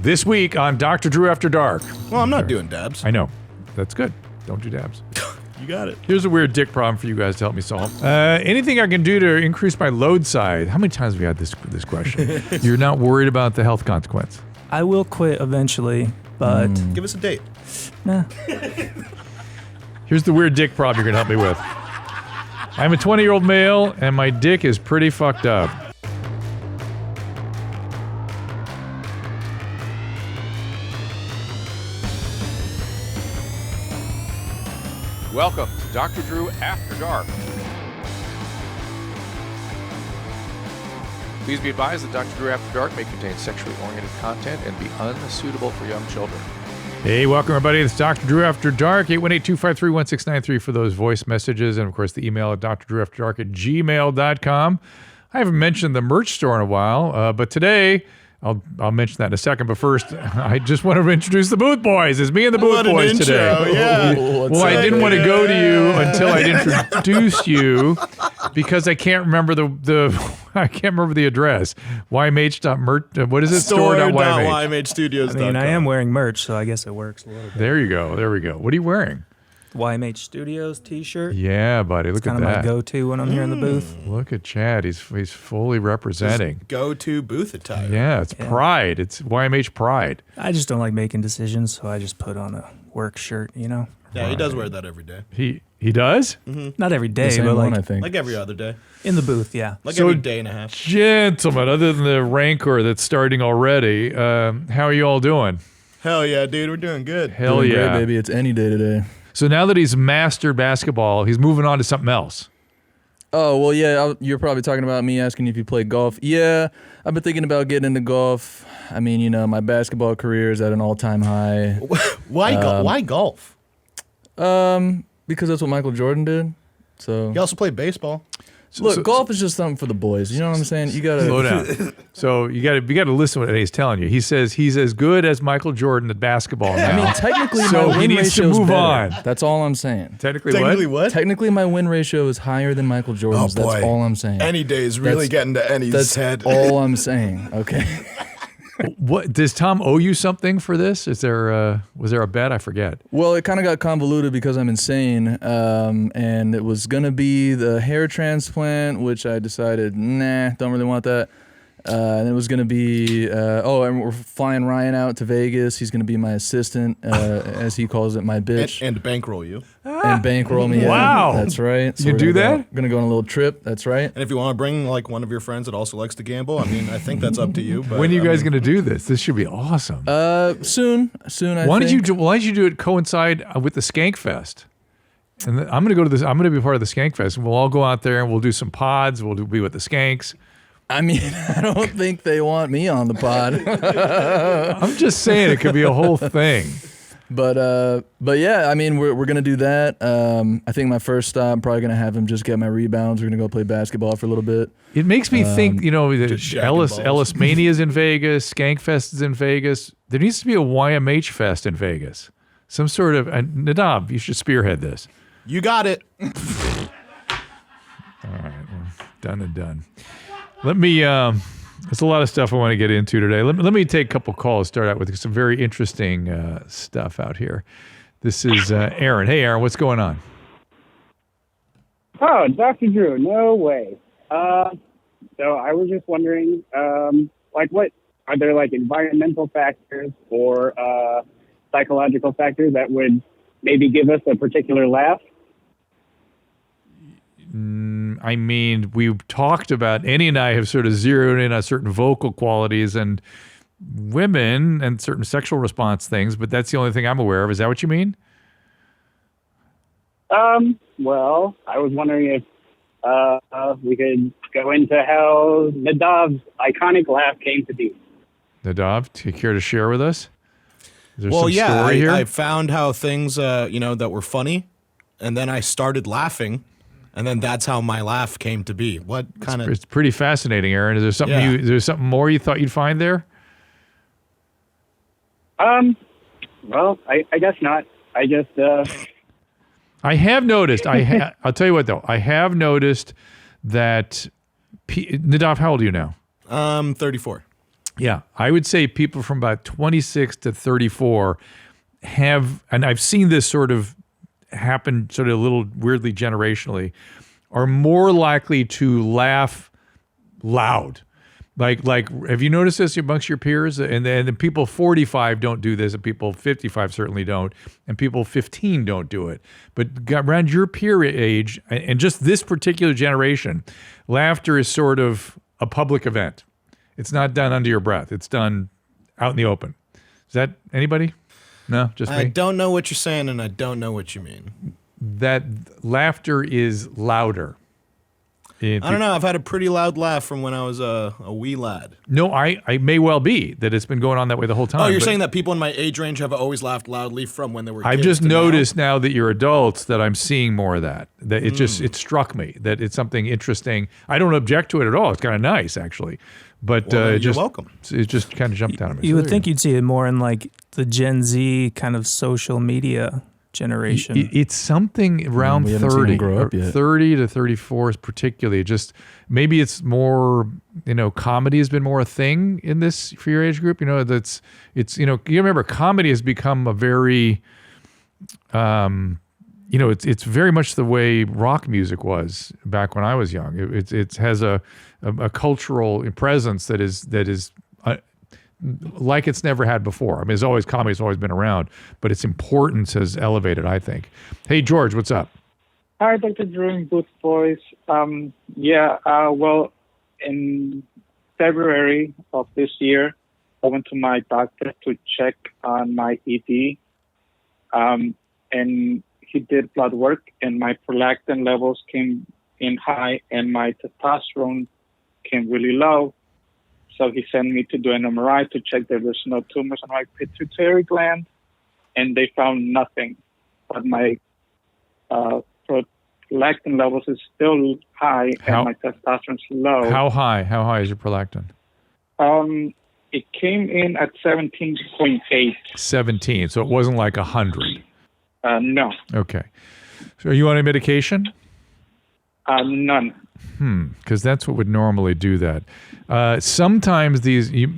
This week on Dr. Drew After Dark. Well, I'm not doing dabs. I know. That's good. Don't do dabs. You got it. Here's a weird dick problem for you guys to help me solve. Anything I can do to increase my load size? How many times have we had this question? You're not worried about the health consequence? I will quit eventually, but... Give us a date. Nah. Here's the weird dick problem you're going to help me with. I'm a 20-year-old male, and my dick is pretty fucked up. Welcome to Dr. Drew After Dark. Please be advised that Dr. Drew After Dark may contain sexually oriented content and be unsuitable for young children. Hey, welcome everybody. It's Dr. Drew After Dark, 818-253-1693 for those voice messages, and of course the email at drdrewafterdark@gmail.com. I haven't mentioned the merch store in a while, but today... I'll mention that in a second, but first, I just want to introduce the Booth Boys. It's me and the Booth Boys today. Yeah. Well, I didn't want to go to you until I'd introduced you because I can't remember I can't remember the address. YMH.merch. What is it? Store.ymhstudios.com. I mean, I am wearing merch, so I guess it works a little bit. There you go. There we go. What are you wearing? YMH Studios t-shirt. Yeah, buddy. Look at that. Kind of my go-to when I'm here in the booth. Look at Chad. He's fully representing. Go-to booth attire. Yeah, it's pride. It's YMH pride. I just don't like making decisions, so I just put on a work shirt, you know? Yeah, he does wear that every day. He does? Mm-hmm. Not every day, but one, I think. Like every other day. in the booth, yeah. Like every day and a half. Gentlemen, other than the rancor that's starting already, how are you all doing? Hell yeah, dude. We're doing good. Hell Doing yeah. great, baby. It's any day today. So now that he's mastered basketball, he's moving on to something else. Oh, well, yeah, you're probably talking about me asking if you play golf. Yeah, I've been thinking about getting into golf. I mean, you know, my basketball career is at an all-time high. Why golf? Because that's what Michael Jordan did. So He also played baseball. look, golf is just something for the boys. You know what I'm saying? You gotta Slow down. So you gotta listen to what he's telling you. He says he's as good as Michael Jordan at basketball now. I mean, technically, So my he win needs to ratio is move better. on. That's all I'm saying. Technically what? Technically, my win ratio is higher than Michael Jordan's. Oh, boy. That's all I'm saying. Any day is really getting to Any's That's head. all I'm saying. Okay. What does Tom owe you something for this? Was there a bet? I forget. Well, it kind of got convoluted because I'm insane, and it was gonna be the hair transplant, which I decided, nah, don't really want that. And it was gonna be, and we're flying Ryan out to Vegas. He's gonna be my assistant, as he calls it, my bitch, And bankroll you. and bankroll me. Wow. Yeah, that's right. You we're do gonna that? We're gonna go on a little trip. That's right. And if you want to bring like one of your friends that also likes to gamble, I mean, I think that's up to you. But When are you guys gonna do this? This should be awesome. Soon. I Why think. did you do it coincide with the Skank Fest? And I'm gonna go to this. I'm gonna be part of the Skank Fest, and we'll all go out there and we'll do some pods. We'll be with the Skanks. I mean, I don't think they want me on the pod. I'm just saying it could be a whole thing. But yeah, I mean, we're gonna do that. I think my first stop, I'm probably gonna have him just get my rebounds. We're gonna go play basketball for a little bit. It makes me think, that Just shacking balls. Ellis Mania's in Vegas, Skank Fest is in Vegas. There needs to be a YMH Fest in Vegas. Some sort of Nadab, you should spearhead this. You got it. All right, well, done and done. Let me. There's a lot of stuff I want to get into today. Let me take a couple calls. Start out with some very interesting stuff out here. This is Aaron. Hey, Aaron, what's going on? Oh, Dr. Drew, no way. So I was just wondering, what are there like environmental factors or psychological factors that would maybe give us a particular laugh? I mean, we've talked about, Annie and I have sort of zeroed in on certain vocal qualities and women and certain sexual response things, but that's the only thing I'm aware of. Is that what you mean? Well, I was wondering if we could go into how Nadav's iconic laugh came to be. Nadav, do you care to share with us? Is there Well, some yeah, story here? I found how things, that were funny, and then I started laughing. And then that's how my laugh came to be. What kind of? It's pretty fascinating, Aaron. Is there something Yeah. is there something more you thought you'd find there? Well, I guess not. I just, I have noticed. I'll tell you what though. I have noticed that Nadav, how old are you now? 34. Yeah, I would say people from about 26 to 34 have, and I've seen this sort of happen sort of a little weirdly generationally, are more likely to laugh loud. Like, have you noticed this amongst your peers? And then people 45 don't do this, and people 55 certainly don't, and people 15 don't do it. But around your peer age, and just this particular generation, laughter is sort of a public event. It's not done under your breath. It's done out in the open. Is that anybody? No, just me? I don't know what you're saying, and I don't know what you mean. That laughter is louder. I don't know. I've had a pretty loud laugh from when I was a wee lad. No, I may well be that it's been going on that way the whole time. Oh, you're saying that people in my age range have always laughed loudly from when they were kids I've just to noticed now that you're adults that I'm seeing more of that. That it struck me that it's something interesting. I don't object to it at all. It's kind of nice, actually. But you're welcome. It just kind of jumped out at me. You would think you'd see it more in like the Gen Z kind of social media generation. It's something around we haven't seen 30, them grow up or yet. 30 to 34 particularly. Just maybe it's more, comedy has been more a thing in this for your age group. You remember comedy has become a very, it's very much the way rock music was back when I was young. It has a cultural presence that is like it's never had before. I mean, comedy's always been around, but its importance has elevated, I think. Hey, George, what's up? Hi, Dr. Drew and Booth Boys. Well, in February of this year, I went to my doctor to check on my ED, and he did blood work, and my prolactin levels came in high, and my testosterone came really low. So he sent me to do an MRI to check there was no tumors on my pituitary gland, and they found nothing. But my prolactin levels is still high, and my testosterone's low. How high? How high is your prolactin? It came in at 17.8. 17. So it wasn't like 100. No. Okay. So are you on a medication? None. Because that's what would normally do that. Sometimes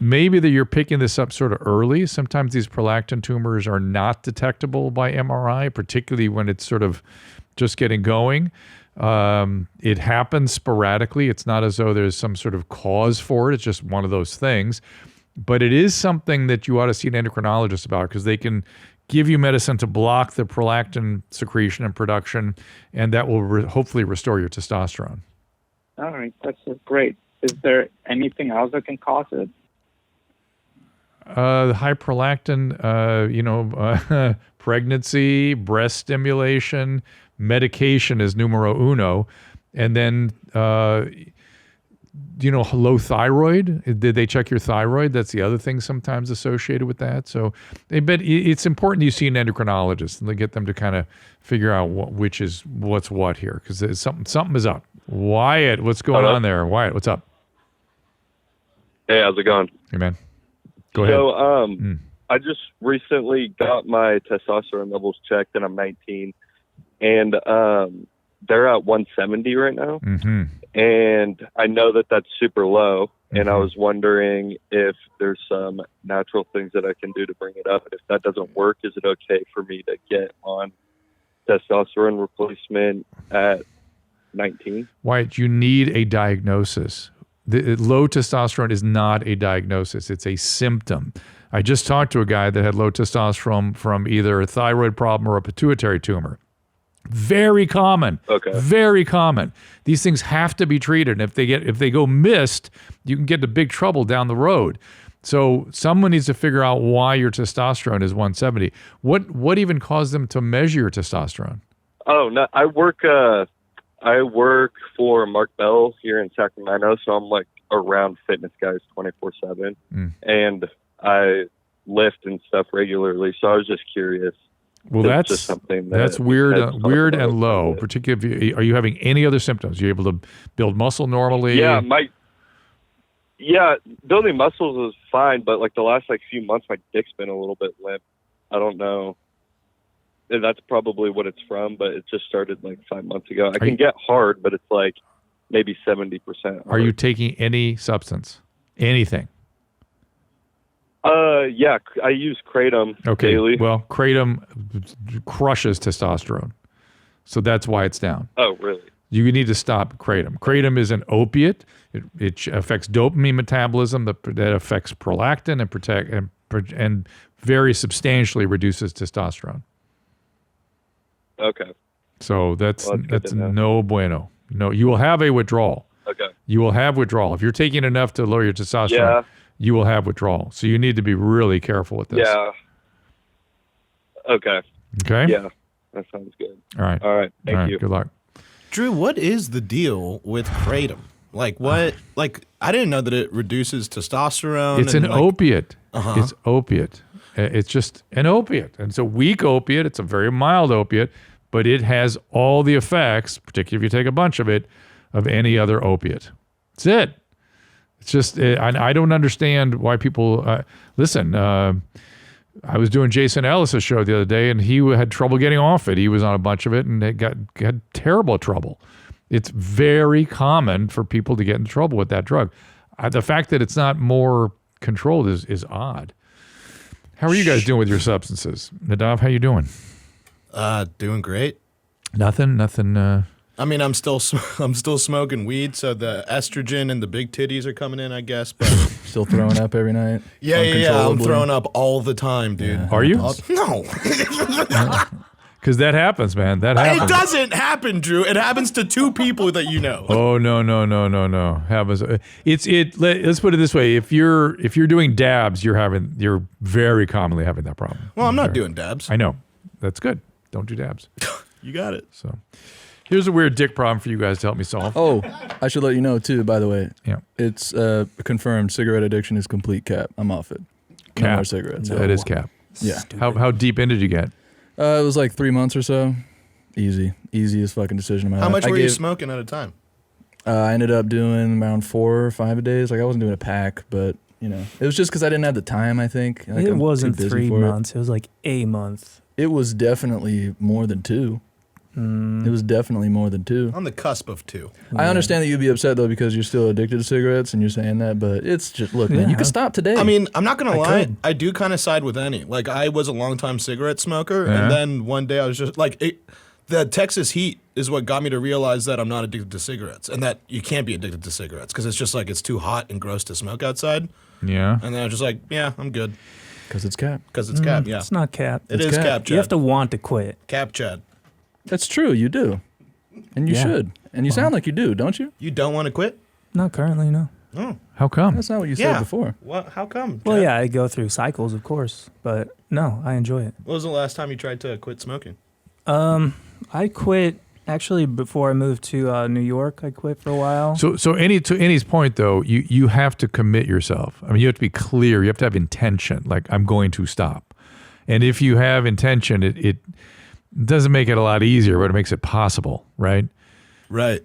maybe that you're picking this up sort of early. Sometimes these prolactin tumors are not detectable by MRI, particularly when it's sort of just getting going. It happens sporadically. It's not as though there's some sort of cause for it. It's just one of those things. But it is something that you ought to see an endocrinologist about, because they can give you medicine to block the prolactin secretion and production, and that will hopefully restore your testosterone. All right, that's great. Is there anything else that can cause it? High prolactin, pregnancy, breast stimulation, medication is numero uno, and then low thyroid. Did they check your thyroid? That's the other thing sometimes associated with that. So, but it's important you see an endocrinologist and they get them to kind of figure out what's what here, because something is up. Wyatt, what's going on there? Wyatt, what's up? Hey, how's it going? Hey, man. Go ahead. So, I just recently got my testosterone levels checked, and I'm 19, and they're at 170 right now. Mm-hmm. And I know that that's super low, and I was wondering if there's some natural things that I can do to bring it up. If that doesn't work, is it okay for me to get on testosterone replacement at 19? Wyatt, you need a diagnosis. The low testosterone is not a diagnosis. It's a symptom. I just talked to a guy that had low testosterone from either a thyroid problem or a pituitary tumor. Very common. Okay. Very common. These things have to be treated. And if they go missed, you can get into big trouble down the road. So someone needs to figure out why your testosterone is 170. What even caused them to measure your testosterone? Oh, no, I work for Mark Bell here in Sacramento, so I'm like around fitness guys 24/7, and I lift and stuff regularly. So I was just curious. Well, that's just something that's weird and low. Particularly, are you having any other symptoms? Are you able to build muscle normally? Yeah, building muscles is fine, but like the last few months, my dick's been a little bit limp. I don't know. And that's probably what it's from, but it just started 5 months ago. I can get hard, but it's maybe 70%. Are you taking any substance? Anything? Yeah, I use Kratom Okay. daily. Well, Kratom crushes testosterone. So that's why it's down. Oh, really? You need to stop Kratom. Kratom is an opiate. It affects dopamine metabolism that affects prolactin and very substantially reduces testosterone. Okay. So that's good to know. no bueno. No, you will have a withdrawal. Okay. You will have withdrawal. If you're taking enough to lower your testosterone, Yeah. you will have withdrawal. So you need to be really careful with this. Yeah. Okay. Okay? Yeah. That sounds good. All right. All right. Thank All right. you. Good luck. Drew, what is the deal with Kratom? Like what? Like I didn't know that it reduces testosterone. It's and, an like, opiate. Uh-huh. It's opiate. It's just an opiate. And it's a weak opiate. It's a very mild opiate, but it has all the effects, particularly if you take a bunch of it, of any other opiate. That's it. It's just, I don't understand why people, listen, I was doing Jason Ellis's show the other day, and he had trouble getting off it. He was on a bunch of it, and it had terrible trouble. It's very common for people to get in trouble with that drug. The fact that it's not more controlled is odd. How are you guys doing with your substances? Nadav, how you doing? Doing great. Nothing. I mean, I'm still smoking weed, so the estrogen and the big titties are coming in, I guess. But Still throwing up every night. yeah, I'm uncontrollably. throwing up all the time, dude. Yeah. Are you? No, Because that happens, man. That it happens. doesn't happen, Drew. It happens to 2 people that you know. Oh no. Happens. Let's put it this way: if you're doing dabs, you're very commonly having that problem. Well, I'm not doing dabs. I know. That's good. Don't do dabs. You got it. So, here's a weird dick problem for you guys to help me solve. Oh, I should let you know too. By the way, Yeah. it's confirmed. Cigarette addiction is complete cap. I'm off it. No Cap. more cigarettes. That is cap. Yeah. How deep in did you get? It was like 3 months or so. Easiest fucking decision of my life. How much I were you gave- smoking at a time? I ended up doing around 4 or 5 a day. Like I wasn't doing a pack, but you know, it was just because I didn't have the time. I think like, It I'm wasn't too busy 3 for it. months. It was like a month. It was definitely more than 2. It was definitely more than 2. On the cusp of 2. I understand that you'd be upset though because you're still addicted to cigarettes and you're saying that, but it's just look, man, you Yeah. can stop today. I mean, I'm not gonna lie. could. I do kind of side with Annie. Like, I was a longtime cigarette smoker, Yeah. and then one day I was just like, the Texas heat is what got me to realize that I'm not addicted to cigarettes, and that you can't be addicted to cigarettes because it's just like it's too hot and gross to smoke outside. Yeah. And then I was just like, yeah, I'm good because it's cap. because it's cap. Yeah, It's not cap. it it's is cap. cap. Chad. You have to want to quit. cap, Chad. That's true. You do, and you Yeah. should, and you sound like you do, don't you? You don't want to quit? Not currently, no. Oh, How come? That's not what you yeah. said before. What? How come? Well, Chad? yeah, I go through cycles, of course, but no, I enjoy it. When was the last time you tried to quit smoking? I quit actually before I moved to New York. I quit for a while. So to Annie's point though, you have to commit yourself. I mean, you have to be clear. You have to have intention. Like, I'm going to stop. And if you have intention, it doesn't make it a lot easier, but it makes it possible, right? Right.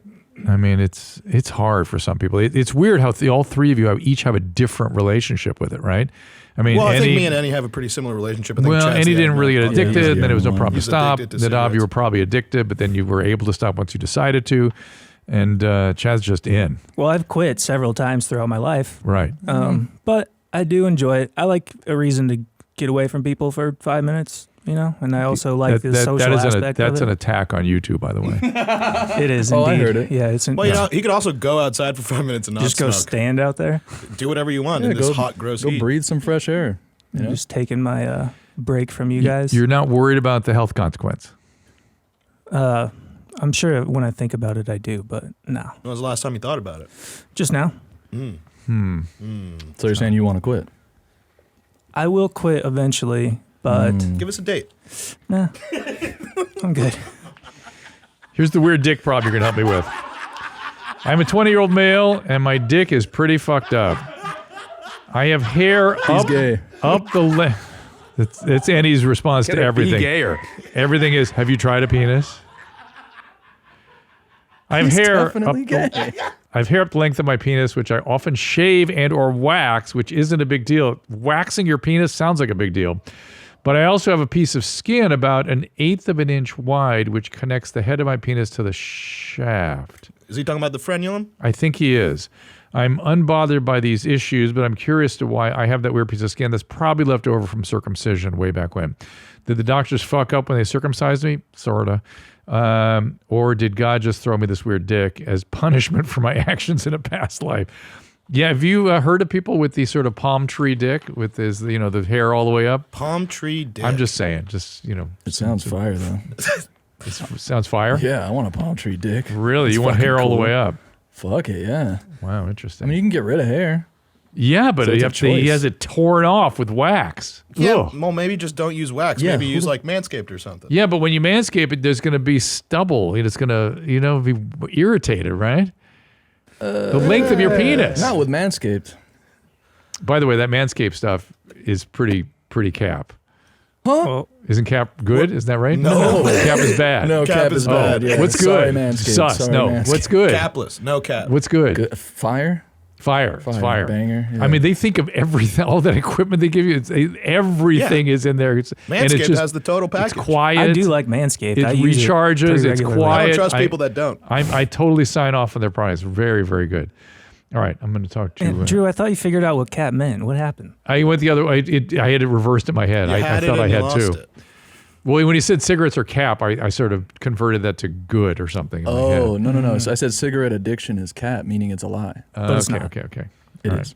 I mean, it's hard for some people. It's weird how all three of you each have a different relationship with it, right? I mean, Well, I think Annie- me and Annie have a pretty similar relationship. I think well, Chad's Annie the didn't really get admin. addicted, he's and the then it was no only problem to He's stop. addicted to Nadav, you were cigarettes. probably addicted, but then you were able to stop once you decided to. And Chad's just in. Well, I've quit several times throughout my life, Right. but I do enjoy it. I like a reason to get away from people for 5 minutes, you know, and I also like the social aspect that's of an it. attack on YouTube, by the way. It is Oh, I indeed. heard it. Yeah, it's Well, you know, he could also go outside for 5 minutes and not just go smoke. stand out there. Do whatever you want Yeah, in this hot, gross Go heat. breathe some fresh air. You know? Just taking my break from you guys. You're not worried about the health consequence. I'm sure when I think about it, I do, but no, When was the last time you thought about it? just now. So you're saying you want to quit? I will quit eventually, but Give us a date. nah, I'm good. Here's the weird dick problem you're going to help me with. I'm a 20-year-old male, and my dick is pretty fucked up. I have hair up gay. the length. That's Annie's response to everything. gayer. Everything is, have you tried a penis? I have hair Definitely up gay. I have hair up the length of my penis, which I often shave and or wax, which isn't a big deal. Waxing your penis sounds like a big deal. But I also have a piece of skin about 1/8 of an inch wide, which connects the head of my penis to the shaft. Is he talking about the frenulum? I think he is. I'm unbothered by these issues, but I'm curious to why I have that weird piece of skin that's probably left over from circumcision way back when. Did the doctors fuck up when they circumcised me? Sorta. Or did God just throw me this weird dick as punishment for my actions in a past life? Yeah, have you heard of people with the sort of palm tree dick with his, the hair all the way up? Palm tree dick. I'm just saying, It sounds fire, though. It sounds fire? Yeah, I want a palm tree dick. Really? It's You want fucking hair all the cool. way up? Fuck it, yeah. Wow, interesting. I mean, you can get rid of hair. Yeah, but So it's a he choice. has it torn off with wax. Yeah, Ugh. well, maybe just don't use wax. Yeah, Maybe who use the- like Manscaped or something. Yeah, but when you manscape it, there's going to be stubble. It's going to, be irritated, right? The length of your penis. Not with Manscaped. By the way, that Manscaped stuff is pretty cap. Well, Isn't cap good? Isn't that right? No. Cap is bad. No, Cap cap is is bad, bad. yeah. What's Sorry, good? Manscaped. Sus. Sorry, No. Manscaped. What's good? Capless, no cap. What's good? Good. Fire? Fire. It's fire. Banger. Yeah. I mean, they think of everything, all that equipment they give you. Everything is in there. And Manscaped it's just, has the total it's package. quiet. I do like Manscaped. It I use recharges, pretty it's regularly. I quiet. don't trust I- people that don't. I totally sign off on their products. Very, very good. All right, I'm going to talk to And Drew, I thought you figured out what cat meant. What happened? I went the other way. I had it reversed in my head. You I had it thought and I you had lost too. it. Well, when he said cigarettes or cap, I sort of converted that to good or something. In my head. Oh, no. So I said cigarette addiction is cat, meaning it's a lie. But it's okay, not. okay. It All is.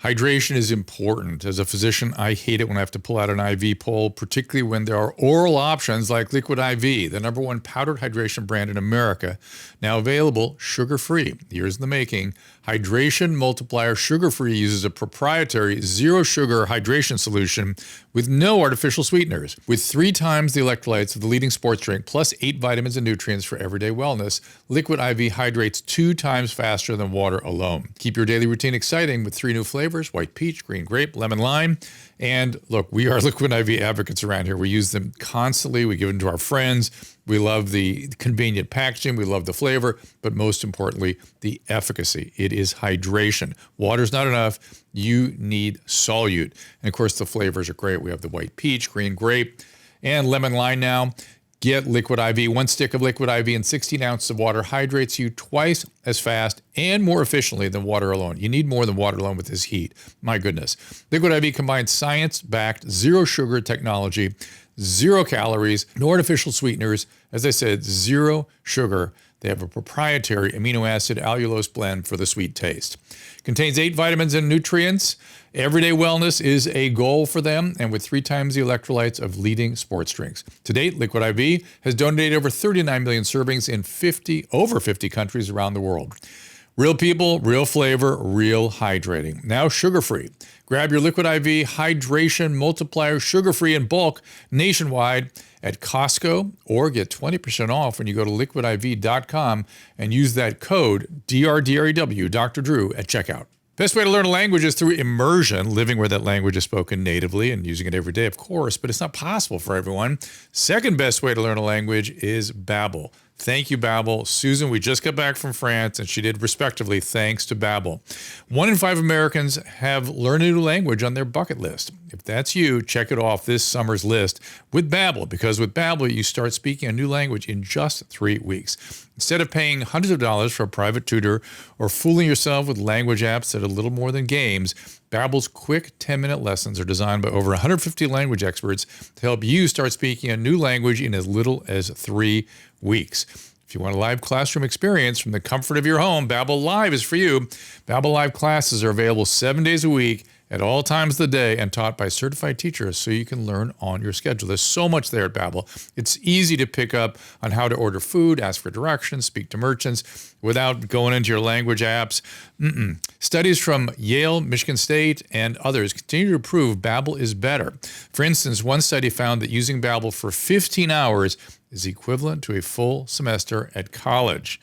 Hydration is important. As a physician, I hate it when I have to pull out an IV pole, particularly when there are oral options like Liquid IV, the #1 powdered hydration brand in America, now available sugar-free. Years in the making. Hydration Multiplier Sugar-Free uses a proprietary zero-sugar hydration solution with no artificial sweeteners. With 3 times the electrolytes of the leading sports drink, plus 8 vitamins and nutrients for everyday wellness, Liquid IV hydrates 2 times faster than water alone. Keep your daily routine exciting with 3 new flavors: white peach, green grape, lemon lime. And look, we are Liquid IV advocates around here. We use them constantly. We give them to our friends. We love the convenient packaging. We love the flavor, but most importantly, the efficacy. It is hydration. Water's not enough. You need solute. And of course, the flavors are great. We have the white peach, green grape, and lemon lime now. Get Liquid IV. 1 stick of Liquid IV and 16 ounces of water hydrates you twice as fast and more efficiently than water alone. You need more than water alone with this heat. My goodness. Liquid IV combines science-backed zero-sugar technology, 0 calories, no artificial sweeteners. As I said, 0 sugar. They have a proprietary amino acid allulose blend for the sweet taste. Contains 8 vitamins and nutrients. Everyday wellness is a goal for them, and with 3 times the electrolytes of leading sports drinks. To date, Liquid IV has donated over 39 million servings in over 50 countries around the world. Real people, real flavor, real hydrating. Now sugar-free. Grab your Liquid IV Hydration Multiplier sugar-free in bulk nationwide at Costco, or get 20% off when you go to liquidiv.com and use that code DRDREW, Dr. Drew, at checkout. Best way to learn a language is through immersion, living where that language is spoken natively and using it every day, of course, but it's not possible for everyone. Second best way to learn a language is Babbel. Thank you, Babbel. Susan, we just got back from France, and she did respectively thanks to Babbel. 1 in 5 Americans have learned a new language on their bucket list. If that's you, check it off this summer's list with Babbel, because with Babbel, you start speaking a new language in just 3 weeks. Instead of paying hundreds of dollars for a private tutor or fooling yourself with language apps that are little more than games, Babbel's quick 10-minute lessons are designed by over 150 language experts to help you start speaking a new language in as little as 3 weeks. If you want a live classroom experience from the comfort of your home, Babbel Live is for you. Babbel Live classes are available 7 days a week at all times of the day and taught by certified teachers so you can learn on your schedule. There's so much there at Babbel. It's easy to pick up on how to order food, ask for directions, speak to merchants without going into your language apps. Studies from Yale, Michigan State, and others continue to prove Babbel is better. For instance, one study found that using Babbel for 15 hours is equivalent to a full semester at college.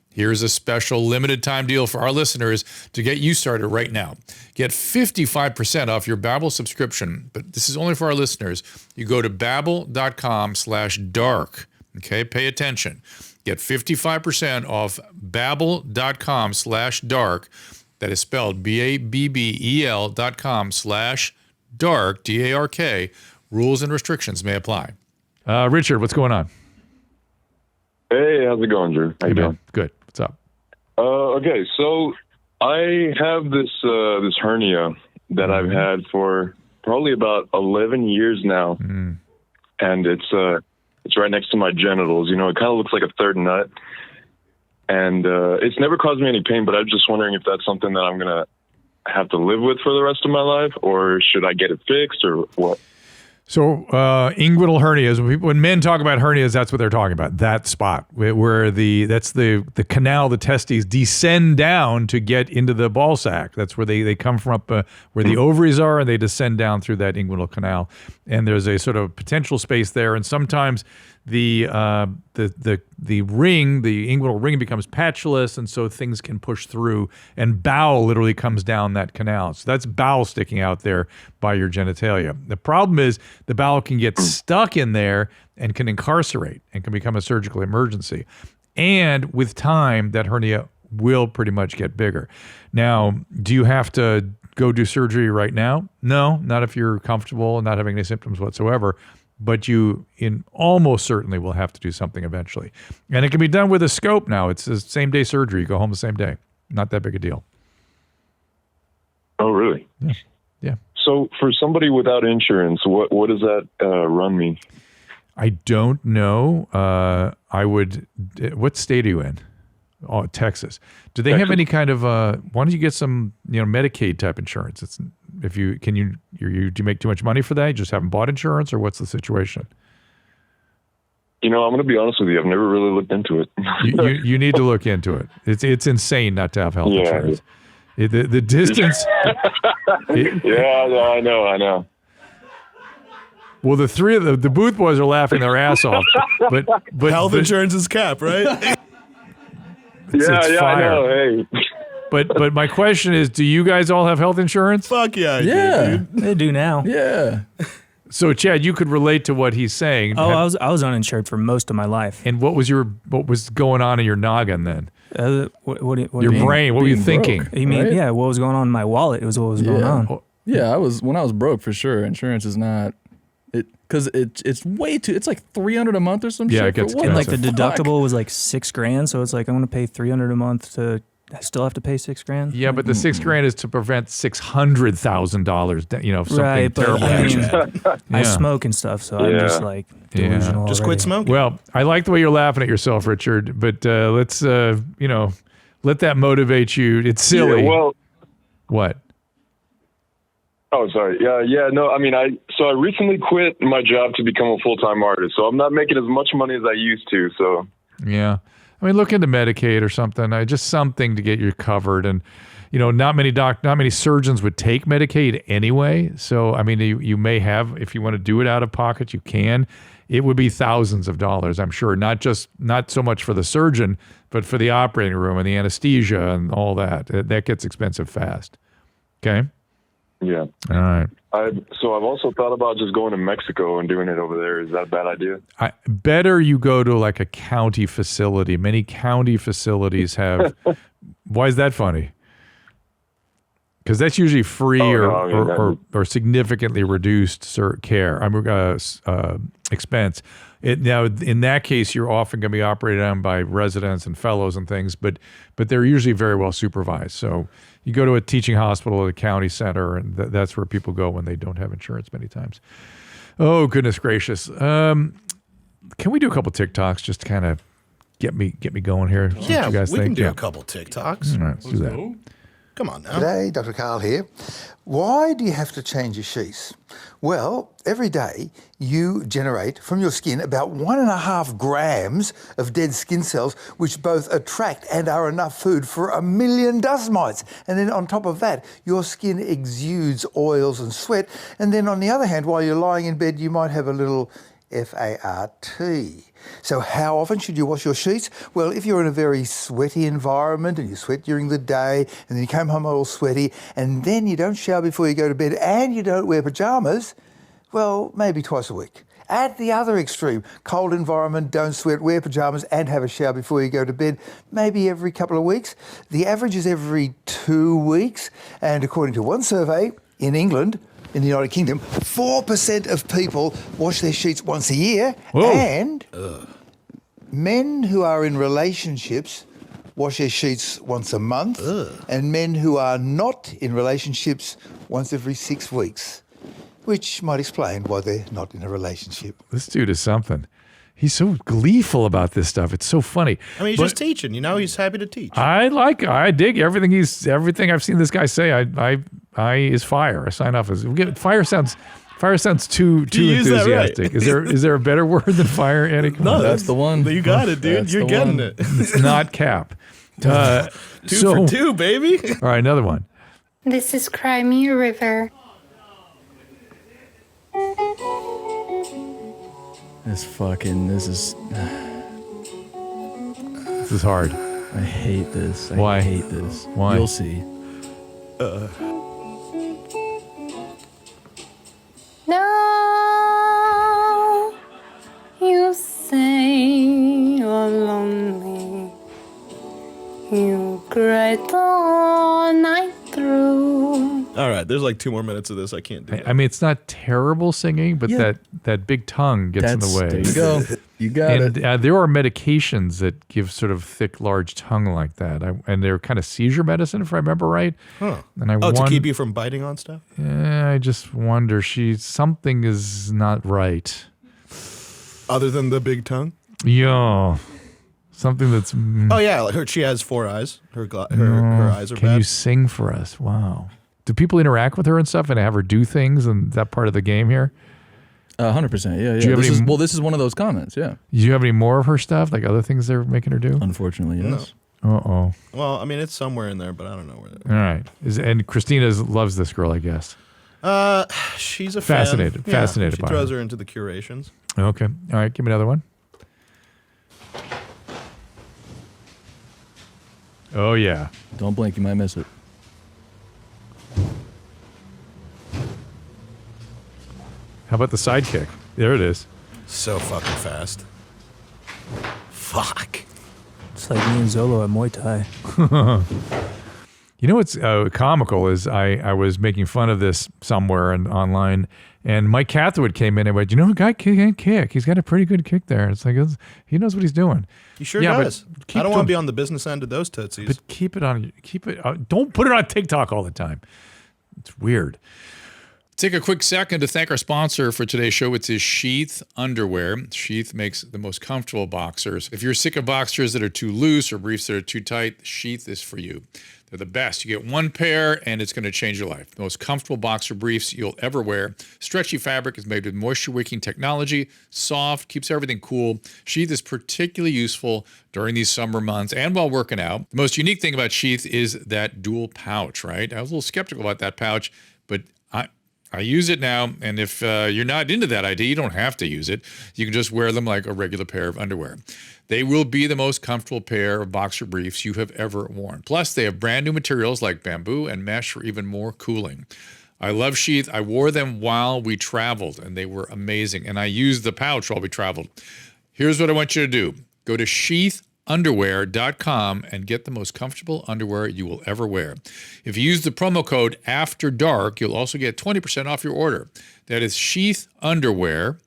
Here's a special limited time deal for our listeners to get you started right now. Get 55% off your Babbel subscription, but this is only for our listeners. You go to babbel.com/dark. Okay, pay attention. Get 55% off babbel.com/dark. That is spelled BABBEL.com/dark, DARK. Rules and restrictions may apply. Richard, what's going on? Hey, how's it going, Drew? How you doing? Good. What's up? Okay, so I have this hernia that I've had for probably about 11 years now, and it's right next to my genitals. You know, it kind of looks like a third nut, and it's never caused me any pain. But I'm just wondering if that's something that I'm gonna have to live with for the rest of my life, or should I get it fixed, or what? So inguinal hernias, when men talk about hernias, that's what they're talking about. That spot where that's the canal, the testes descend down to get into the ball sack. That's where they come from, up where the ovaries are, and they descend down through that inguinal canal. And there's a sort of potential space there. And sometimes the ring, the inguinal ring, becomes patulous, and so things can push through. And bowel literally comes down that canal. So that's bowel sticking out there by your genitalia. The problem is the bowel can get stuck in there and can incarcerate and can become a surgical emergency. And with time, that hernia will pretty much get bigger. Now, do you have to go do surgery right now? No, not if you're comfortable and not having any symptoms whatsoever. But you almost certainly will have to do something eventually. And it can be done with a scope now. It's a same-day surgery. You go home the same day. Not that big a deal. Oh, really? Yeah. So for somebody without insurance, what does that run me? I don't know. What state are you in? Oh, Texas. Do they have any kind of, why don't you get some, Medicaid type insurance? Do you make too much money for that? You just haven't bought insurance, or what's the situation? I'm going to be honest with you. I've never really looked into it. you need to look into it. It's insane not to have health insurance. The distance. I know. Well, the three of the Booth boys are laughing their ass off, but health insurance is cap, right? It's fire. I know. Hey. But my question is, do you guys all have health insurance? Fuck yeah, dude. They do now. Yeah. So Chad, you could relate to what he's saying. Oh, I was uninsured for most of my life. And what was going on in your noggin then? What your brain? What were you thinking? Broke, you mean, right? What was going on in my wallet? It was what was going on. Yeah, when I was broke, for sure. Insurance is not it, because it's way too. It's like $300 a month or some shit. Yeah, it gets expensive. And like the deductible was like $6,000, so it's like I'm gonna pay $300 a month to. I still have to pay $6,000. Yeah, but the $6,000 is to prevent $600,000. If something right, terrible happens. I smoke and stuff, so I'm just like delusional. Just quit smoking. Well, I like the way you're laughing at yourself, Richard. But let's let that motivate you. It's silly. Yeah, well, what? Oh, sorry. Yeah. No, I mean, I recently quit my job to become a full-time artist, so I'm not making as much money as I used to. So yeah. I mean, look into Medicaid or something. Just something to get you covered. And not many surgeons would take Medicaid anyway. So I mean, you may have, if you want to do it out of pocket, you can. It would be thousands of dollars, I'm sure. Not so much for the surgeon, but for the operating room and the anesthesia and all that. That gets expensive fast. Okay. Yeah. All right. So I've also thought about just going to Mexico and doing it over there. Is that a bad idea? Better you go to like a county facility. Many county facilities have. Why is that funny? Because that's usually free or significantly reduced care. Expense. Now, in that case, you're often going to be operated on by residents and fellows and things, but they're usually very well supervised. So you go to a teaching hospital at a county center, and that's where people go when they don't have insurance many times. Oh, goodness gracious. Can we do a couple TikToks just to kind of get me going here? Yeah, you guys we think? can do a couple TikToks. All right, let's do that. Come on now. G'day, Dr. Carl here. Why do you have to change your sheets? Well, every day you generate from your skin about 1.5 grams of dead skin cells, which both attract and are enough food for 1 million dust mites. And then on top of that, your skin exudes oils and sweat. And then on the other hand, while you're lying in bed, you might have a little FART. So how often should you wash your sheets? Well, if you're in a very sweaty environment and you sweat during the day and then you come home all sweaty and then you don't shower before you go to bed and you don't wear pyjamas, well, maybe twice a week. At the other extreme, cold environment, don't sweat, wear pyjamas and have a shower before you go to bed, maybe every couple of weeks. The average is every 2 weeks. And according to one survey in England, in the United Kingdom, 4% of people wash their sheets once a year. Whoa. And men who are in relationships wash their sheets once a month, and men who are not in relationships once every 6 weeks, which might explain why they're not in a relationship. This dude is something. He's so gleeful about this stuff. It's so funny. I mean, he's just teaching. He's happy to teach. I dig everything I've seen this guy say. I is fire. I sign off as fire sounds too enthusiastic. Right? Is there a better word than fire, Andy? No, that's the one. You got it, dude. You're getting it. It's not cap. 2 for 2, baby. All right, another one. This is Cry Me a River. This is hard. I hate this. Why? I hate this. Why? You'll see. Now you say you're lonely. You cried all night through. All right, there's like 2 more minutes of this. I can't do it. I mean, it's not terrible singing, but that big tongue gets in the way. There you go. You got it. And there are medications that give sort of thick, large tongue like that. And they're kind of seizure medicine, if I remember right. Huh. And to keep you from biting on stuff? Yeah, I just wonder. Something is not right. Other than the big tongue? Yeah. Something that's... Oh, yeah. Like she has 4 eyes. Her eyes are bad. Can you sing for us? Wow. Do people interact with her and stuff and have her do things and that part of the game here? 100%. Yeah. This is one of those comments. Yeah. Do you have any more of her stuff, like other things they're making her do? Unfortunately, yes. No. Uh-oh. Well, I mean, it's somewhere in there, but I don't know where. All right. And Christina loves this girl, I guess. She's a fascinated by She throws her into the curations. Okay. All right. Give me another one. Oh, yeah. Don't blink. You might miss it. How about the sidekick? There it is. So fucking fast. Fuck. It's like me and Zolo at Muay Thai. You know what's comical is I was making fun of this somewhere and online, and Mike Catherwood came in and went, a guy can't kick. He's got a pretty good kick there. It's like, he knows what he's doing. He sure does. I don't want to be on the business end of those tootsies. But keep it. Don't put it on TikTok all the time. It's weird. Take a quick second to thank our sponsor for today's show, which is Sheath Underwear. Sheath makes the most comfortable boxers. If you're sick of boxers that are too loose or briefs that are too tight, Sheath is for you. They're the best. You get one pair and it's going to change your life. The most comfortable boxer briefs you'll ever wear. Stretchy fabric is made with moisture-wicking technology. Soft, keeps everything cool. Sheath is particularly useful during these summer months and while working out. The most unique thing about Sheath is that dual pouch, right? I was a little skeptical about that pouch, but I use it now, and if you're not into that idea, you don't have to use it. You can just wear them like a regular pair of underwear. They will be the most comfortable pair of boxer briefs you have ever worn. Plus, they have brand new materials like bamboo and mesh for even more cooling. I love Sheath. I wore them while we traveled, and they were amazing. And I used the pouch while we traveled. Here's what I want you to do. Go to sheathunderwear.com and get the most comfortable underwear you will ever wear. If you use the promo code AFTERDARK, you'll also get 20% off your order. That is Sheath Underwear,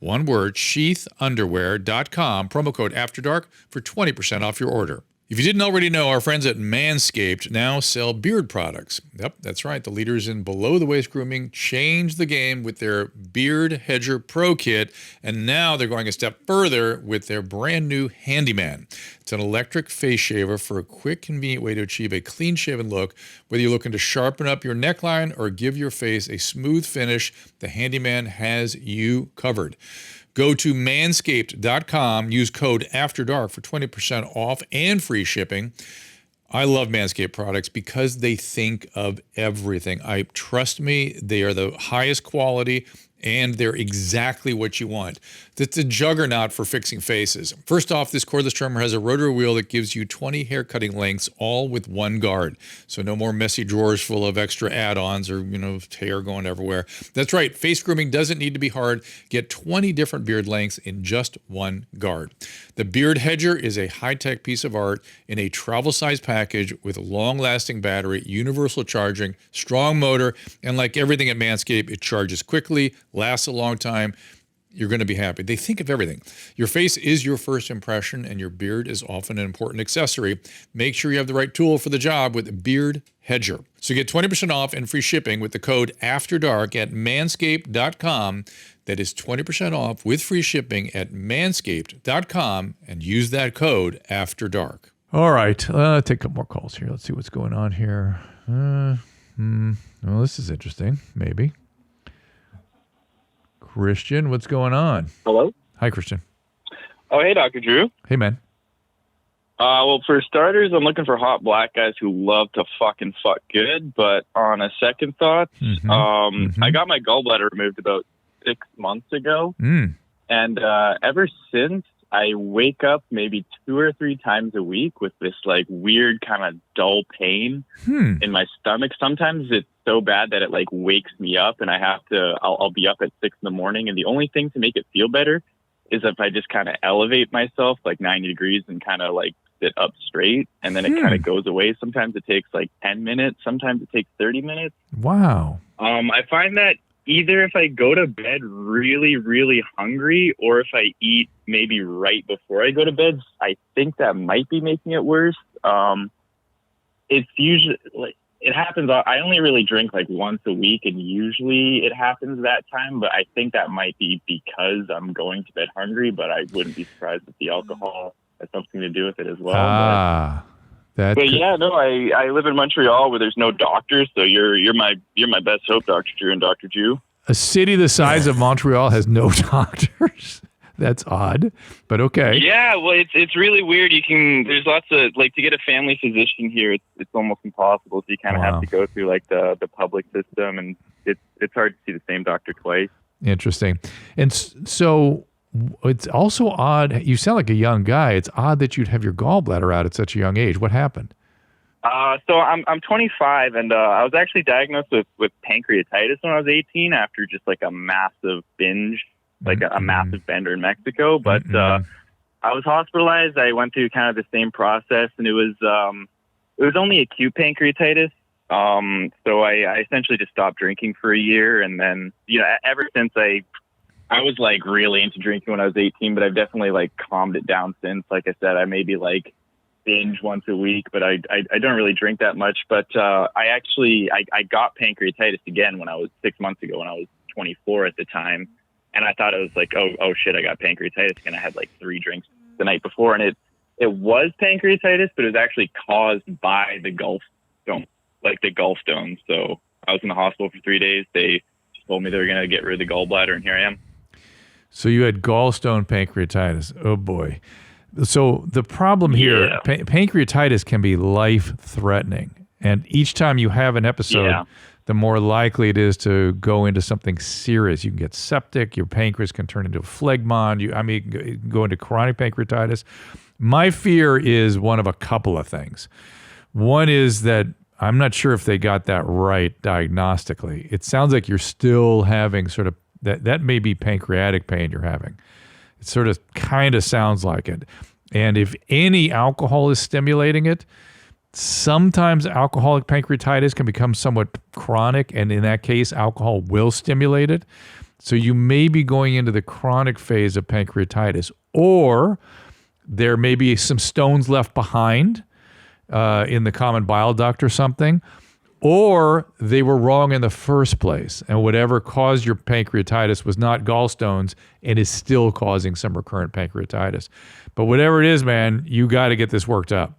one word, sheathunderwear.com, promo code AFTERDARK for 20% off your order. If you didn't already know, our friends at Manscaped now sell beard products. Yep, that's right. The leaders in below-the-waist grooming changed the game with their Beard Hedger Pro Kit, and now they're going a step further with their brand new Handyman. It's an electric face shaver for a quick, convenient way to achieve a clean-shaven look. Whether you're looking to sharpen up your neckline or give your face a smooth finish, the Handyman has you covered. Go to manscaped.com, use code AFTERDARK for 20% off and free shipping. I love Manscaped products because they think of everything. Trust me, they are the highest quality and they're exactly what you want. It's a juggernaut for fixing faces. First off, this cordless trimmer has a rotary wheel that gives you 20 hair cutting lengths, all with one guard. So no more messy drawers full of extra add-ons or, hair going everywhere. That's right, face grooming doesn't need to be hard. Get 20 different beard lengths in just one guard. The Beard Hedger is a high-tech piece of art in a travel-size package with long-lasting battery, universal charging, strong motor, and like everything at Manscaped, it charges quickly, lasts a long time. you're going to be happy. They think of everything. Your face is your first impression, and your beard is often an important accessory. Make sure you have the right tool for the job with Beard Hedger. So get 20% off and free shipping with the code AFTERDARK at manscaped.com. That is 20% off with free shipping at manscaped.com, and use that code AFTERDARK. All right. Take a couple more calls here. Let's see what's going on here. Well, this is interesting. Maybe. Christian, what's going on? Hello? Hi, Christian. Oh, hey, Dr. Drew. Hey, man. Well, for starters, I'm looking for hot black guys who love to fucking fuck good. But on a second thought, I got my gallbladder removed about 6 months ago. And ever since, I wake up maybe 2 or 3 times a week with this like weird kind of dull pain in my stomach. Sometimes it's so bad that it like wakes me up, and I'll be up at 6 in the morning. And the only thing to make it feel better is if I just kind of elevate myself like 90 degrees and kind of like sit up straight, and then it kind of goes away. Sometimes it takes like 10 minutes. Sometimes it takes 30 minutes. Wow. I find that either if I go to bed really, really hungry, or if I eat maybe right before I go to bed, I think that might be making it worse. It's usually like, it happens. I only really drink like once a week, and usually it happens that time, but I think that might be because I'm going to bed hungry, but I wouldn't be surprised if the alcohol has something to do with it as well. Yeah, no, I live in Montreal where there's no doctors, so you're my best hope, Dr. Drew and Dr. Drew. A city the size of Montreal has no doctors. That's odd, but okay. Yeah, well, it's really weird. There's lots of like to get a family physician here. It's almost impossible. So you kind of have to go through like the public system, and it's hard to see the same doctor twice. Interesting, and so it's also odd. You sound like a young guy. It's odd that you'd have your gallbladder out at such a young age. What happened? So I'm 25, and I was actually diagnosed with pancreatitis when I was 18 after just like a massive binge, like a massive bender in Mexico. But I was hospitalized. I went through kind of the same process, and it was only acute pancreatitis. So I essentially just stopped drinking for a year, and then ever since I was like really into drinking when I was 18, but I've definitely like calmed it down since. Like I said, I maybe like binge once a week, but I don't really drink that much. But I got pancreatitis again when I was 6 months ago, when I was 24 at the time. And I thought it was like, oh shit, I got pancreatitis. And I had like 3 drinks the night before. And it was pancreatitis, but it was actually caused by the gallstone, like the gallstones. So I was in the hospital for 3 days. They just told me they were going to get rid of the gallbladder, and here I am. So you had gallstone pancreatitis. Oh boy. So the problem here, pancreatitis can be life-threatening. And each time you have an episode, the more likely it is to go into something serious. You can get septic. Your pancreas can turn into a phlegmon. You can go into chronic pancreatitis. My fear is one of a couple of things. One is that I'm not sure if they got that right diagnostically. It sounds like you're still having sort of, that may be pancreatic pain you're having. It sort of kind of sounds like it. And if any alcohol is stimulating it, sometimes alcoholic pancreatitis can become somewhat chronic, and in that case, alcohol will stimulate it. So you may be going into the chronic phase of pancreatitis, or there may be some stones left behind in the common bile duct or something, or they were wrong in the first place, and whatever caused your pancreatitis was not gallstones and is still causing some recurrent pancreatitis. But whatever it is, man, you got to get this worked up.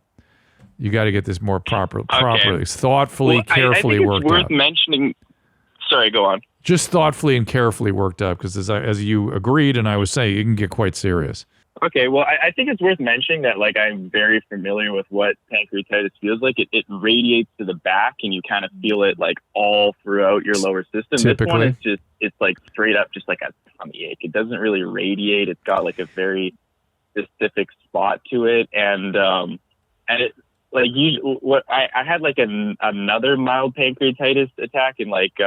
You got to get this more properly, thoughtfully, carefully worked up. I think it's worth mentioning. Sorry, go on. Just thoughtfully and carefully worked up, because as you agreed and I was saying, it can get quite serious. Okay, well, I think it's worth mentioning that, like, I'm very familiar with what pancreatitis feels like. It radiates to the back, and you kind of feel it, like, all throughout your lower system. Typically. This one, it's like, straight up just like a tummy ache. It doesn't really radiate. It's got, like, a very specific spot to it. And it, like, I had, like, another mild pancreatitis attack, and, like,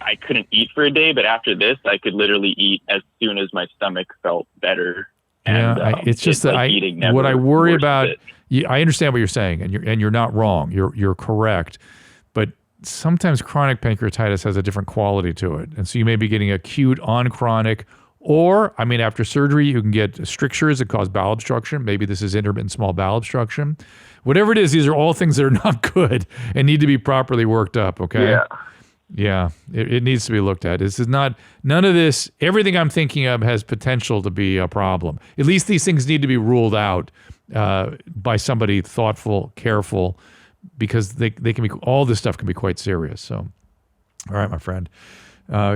I couldn't eat for a day, but after this, I could literally eat as soon as my stomach felt better. And, it's just that what I worry about. I understand what you're saying, and you're not wrong. You're correct, but sometimes chronic pancreatitis has a different quality to it. And so you may be getting acute on chronic, or, I mean, after surgery, you can get strictures that cause bowel obstruction. Maybe this is intermittent small bowel obstruction. Whatever it is, these are all things that are not good and need to be properly worked up, okay? Yeah. Yeah, it needs to be looked at. This is not, none of this, everything I'm thinking of has potential to be a problem. At least these things need to be ruled out by somebody thoughtful, careful, because they can be, all this stuff can be quite serious. So, all right, my friend,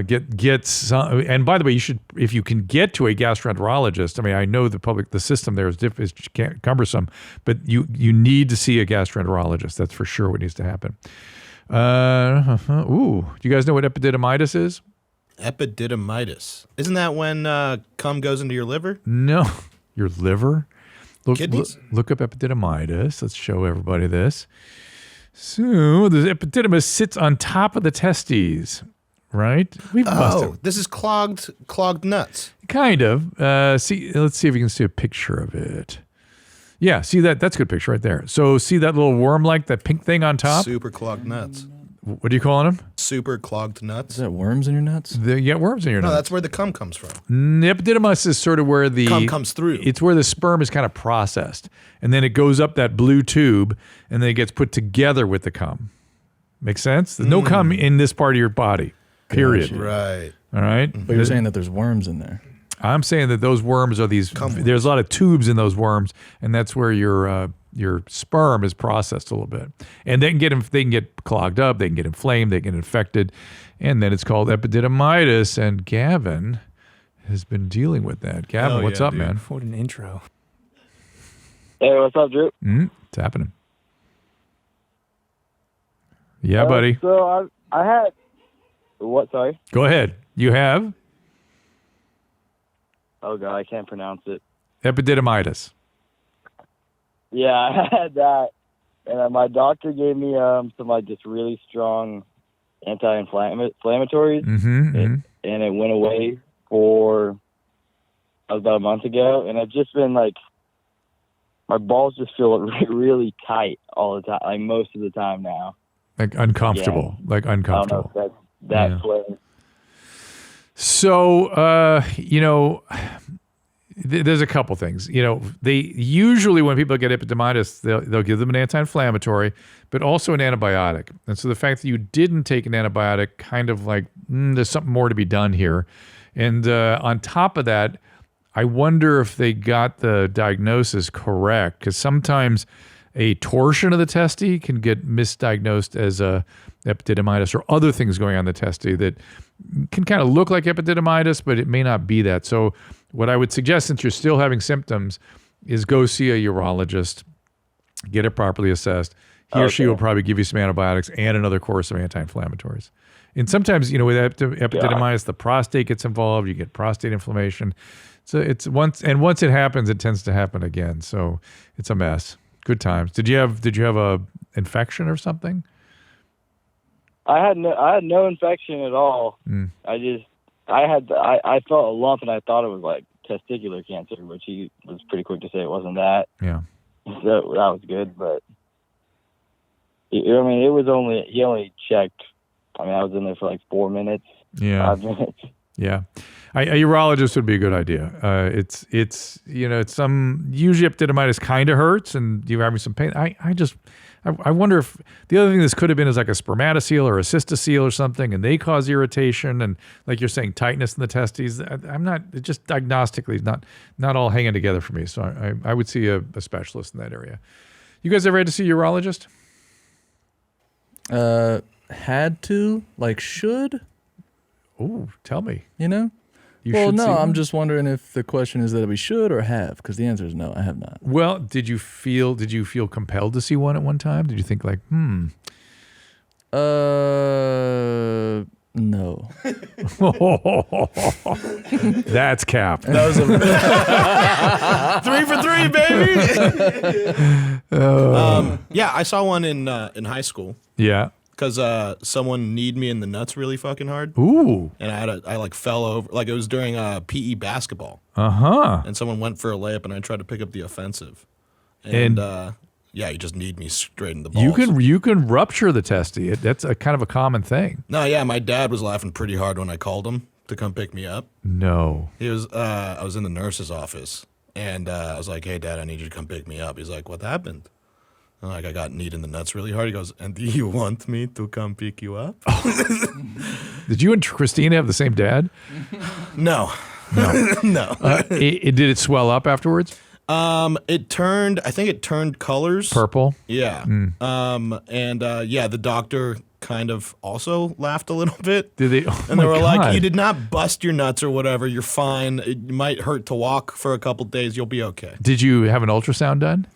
get some, and by the way, you should, if you can get to a gastroenterologist, I mean, I know the system there is cumbersome, but you need to see a gastroenterologist. That's for sure what needs to happen. Do you guys know what epididymitis is? Epididymitis. Isn't that when cum goes into your liver? No. Your liver? Kidneys? Look up epididymitis. Let's show everybody this. So the epididymis sits on top of the testes, right? This is clogged nuts. Kind of. Let's see if you can see a picture of it. Yeah, see that? That's a good picture right there. So see that little worm-like, that pink thing on top? Super clogged nuts. What are you calling them? Super clogged nuts. Is that worms in your nuts? You get worms in your nuts. No, that's where the cum comes from. Epididymis is sort of where the cum comes through. It's where the sperm is kind of processed, and then it goes up that blue tube, and then it gets put together with the cum. Make sense? There's no cum in this part of your body. Period. Right. All right. But you're saying that there's worms in there. I'm saying that those worms are these. There's a lot of tubes in those worms, and that's where your sperm is processed a little bit, and they can get clogged up, they can get inflamed, they can get infected, and then it's called epididymitis. And Gavin has been dealing with that. Gavin, what's up, man? What an intro. Hey, what's up, Drew? It's happening. Yeah, buddy. So I had what? Sorry. Go ahead. You have. Oh God, I can't pronounce it. Epididymitis. Yeah, I had that, and my doctor gave me some like just really strong anti-inflammatories, and it went away for about a month ago, and I've just been like, my balls just feel really tight all the time, like most of the time now. Like uncomfortable, I don't know if that's flavor. So, there's a couple things. They usually, when people get epididymitis, they'll give them an anti-inflammatory, but also an antibiotic. And so the fact that you didn't take an antibiotic, kind of like, there's something more to be done here. And on top of that, I wonder if they got the diagnosis correct, because sometimes a torsion of the testes can get misdiagnosed as a epididymitis or other things going on in the testes that can kind of look like epididymitis, but it may not be that. So what I would suggest, since you're still having symptoms, is go see a urologist, get it properly assessed. He or she will probably give you some antibiotics and another course of anti-inflammatories. And sometimes, with epididymitis, the prostate gets involved. You get prostate inflammation. So it's once it happens, it tends to happen again. So it's a mess. Good times. Did you have a infection or something? I had no infection at all. I felt a lump, and I thought it was like testicular cancer, which he was pretty quick to say it wasn't that. Yeah. So that was good, but he only checked. I mean, I was in there for like 4 minutes. Yeah. 5 minutes. Yeah. A urologist would be a good idea. It's usually epididymitis kind of hurts and you're having some pain. I wonder if the other thing this could have been is like a spermatocele or a cystocele or something, and they cause irritation and, like you're saying, tightness in the testes. It just diagnostically not all hanging together for me. So I would see a specialist in that area. You guys ever had to see a urologist? Had to, like should. Oh, tell me. I'm just wondering if the question is that we should or have, because the answer is no, I have not. Well, did you feel compelled to see one at one time? Did you think like, No. That's cap. That was 3 for 3, baby. Yeah, I saw one in high school. Yeah. Because someone kneed me in the nuts really fucking hard. Ooh. And I fell over. Like, it was during PE basketball. Uh-huh. And someone went for a layup, and I tried to pick up the offensive. And yeah, you just need me straight in the balls. You can rupture the testy. That's a kind of a common thing. No, yeah, my dad was laughing pretty hard when I called him to come pick me up. No. He was. I was in the nurse's office, and I was like, "Hey, Dad, I need you to come pick me up." He's like, "What happened?" I'm like, "I got kneed in the nuts really hard." He goes, "And do you want me to come pick you up?" Did you and Christine have the same dad? No. No. Did it swell up afterwards? It turned. I think it turned colors. Purple. Yeah. Yeah, the doctor kind of also laughed a little bit. Did they? And they were like, "You did not bust your nuts or whatever. You're fine. It might hurt to walk for a couple days. You'll be okay." Did you have an ultrasound done?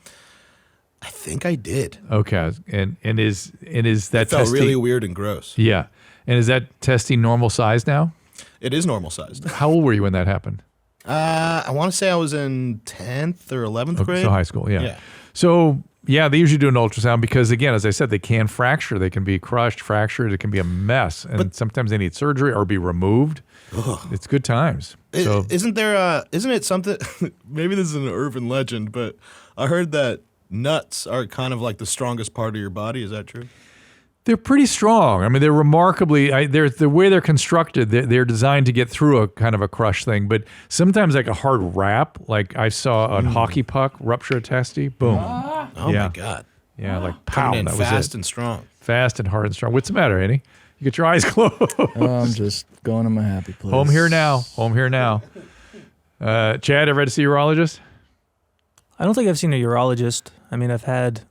I think I did. Okay, and is that It felt testing really weird and gross. Yeah, and is that testing normal size now? It is normal sized. How old were you when that happened? I want to say I was in 10th or 11th grade. So high school, yeah. So yeah, they usually do an ultrasound because, again, as I said, they can fracture. They can be crushed, fractured. It can be a mess, and sometimes they need surgery or be removed. It's good times. So Isn't it something? Maybe this is an urban legend, but I heard that nuts are kind of like the strongest part of your body. Is that true? they're pretty strong. I mean, they're remarkably. They're the way they're constructed. They're designed to get through a kind of a crush thing. But sometimes, like a hard wrap, like I saw a hockey puck rupture a testy. Boom. Oh my God. Yeah, like pow. Coming in that fast was it. and strong. Fast and hard and strong. What's the matter, Annie? You get your eyes closed. I'm just going to my happy place. Home here now. Home here now. Chad, ever had to see a urologist? I don't think I've seen a urologist. I mean, I've had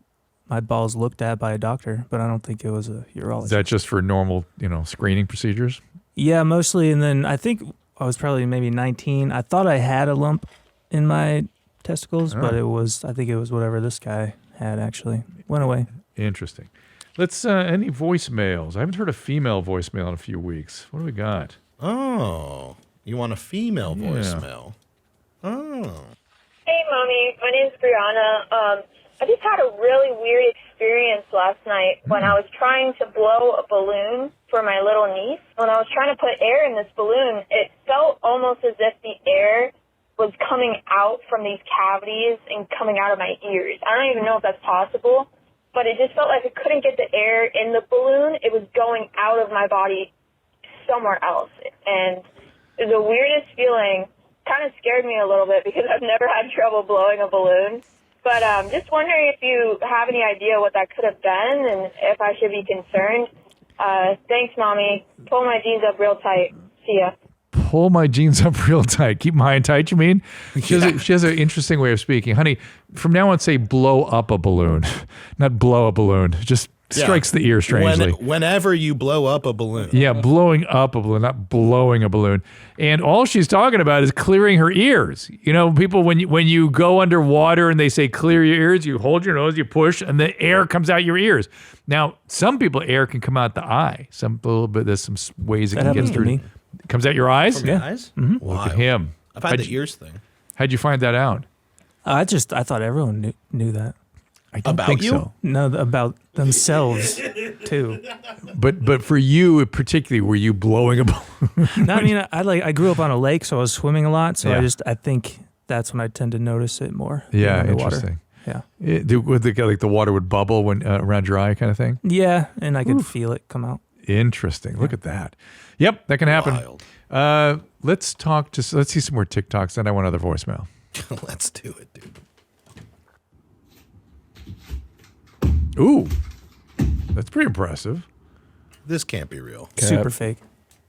my balls looked at by a doctor, but I don't think it was a urologist. Is that just for normal, screening procedures? Yeah, mostly. And then I think I was probably maybe 19. I thought I had a lump in my testicles, but I think it was whatever this guy had actually. Went away. Interesting. Let's, any voicemails? I haven't heard a female voicemail in a few weeks. What do we got? Oh, you want a female voicemail? Oh. Hey, Mommy. My name's Brianna. I just had a really weird experience last night when I was trying to blow a balloon for my little niece. When I was trying to put air in this balloon, it felt almost as if the air was coming out from these cavities and coming out of my ears. I don't even know if that's possible, but it just felt like I couldn't get the air in the balloon. It was going out of my body somewhere else. And it was the weirdest feeling. Kind of scared me a little bit because I've never had trouble blowing a balloon. But just wondering if you have any idea what that could have been and if I should be concerned. Thanks, Mommy. Pull my jeans up real tight. See ya. Pull my jeans up real tight. Keep them high and tight, you mean? She has an interesting way of speaking. Honey, from now on, say blow up a balloon, not blow a balloon. Just strikes the ear strangely. Whenever you blow up a balloon. Yeah, blowing up a balloon, not blowing a balloon. And all she's talking about is clearing her ears. You know, people, when you go underwater and they say clear your ears, you hold your nose, you push, and the air comes out your ears. Now, some people, air can come out the eye. There's some ways it can get through. Me. It comes out your eyes? From your eyes? Mm-hmm. Look at him. I've had the ears thing. How'd you find that out? I thought everyone knew that. I don't About think you? so. No, about themselves too. But for you particularly, were you blowing a balloon? No, I mean, I grew up on a lake, so I was swimming a lot. So Yeah. I think that's when I tend to notice it more. Yeah, in the water. interesting. Yeah. Like the water would bubble when around your eye, kind of thing. Yeah, and I could feel it come out. Interesting. Look at that. Yep, that can happen. Wild. Let's see some more TikToks. Then I want another voicemail. Let's do it, dude. Ooh, that's pretty impressive. This can't be real. Super fake.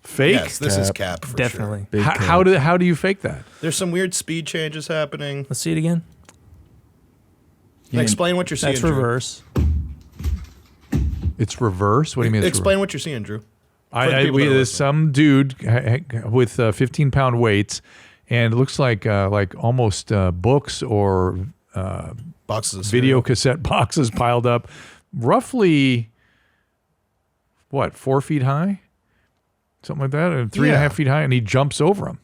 Fake? Yes, this is cap for Definitely. sure. How do you fake that? There's some weird speed changes happening. Let's see it again. Explain what you're seeing. That's Drew. reverse. It's reverse. What do you mean? Explain what you're seeing, Drew. There's some dude with 15-pound weights, and it looks like almost books or boxes of video cassette boxes piled up, roughly 4 feet high, something like that, and 3.5 feet high, and he jumps over them.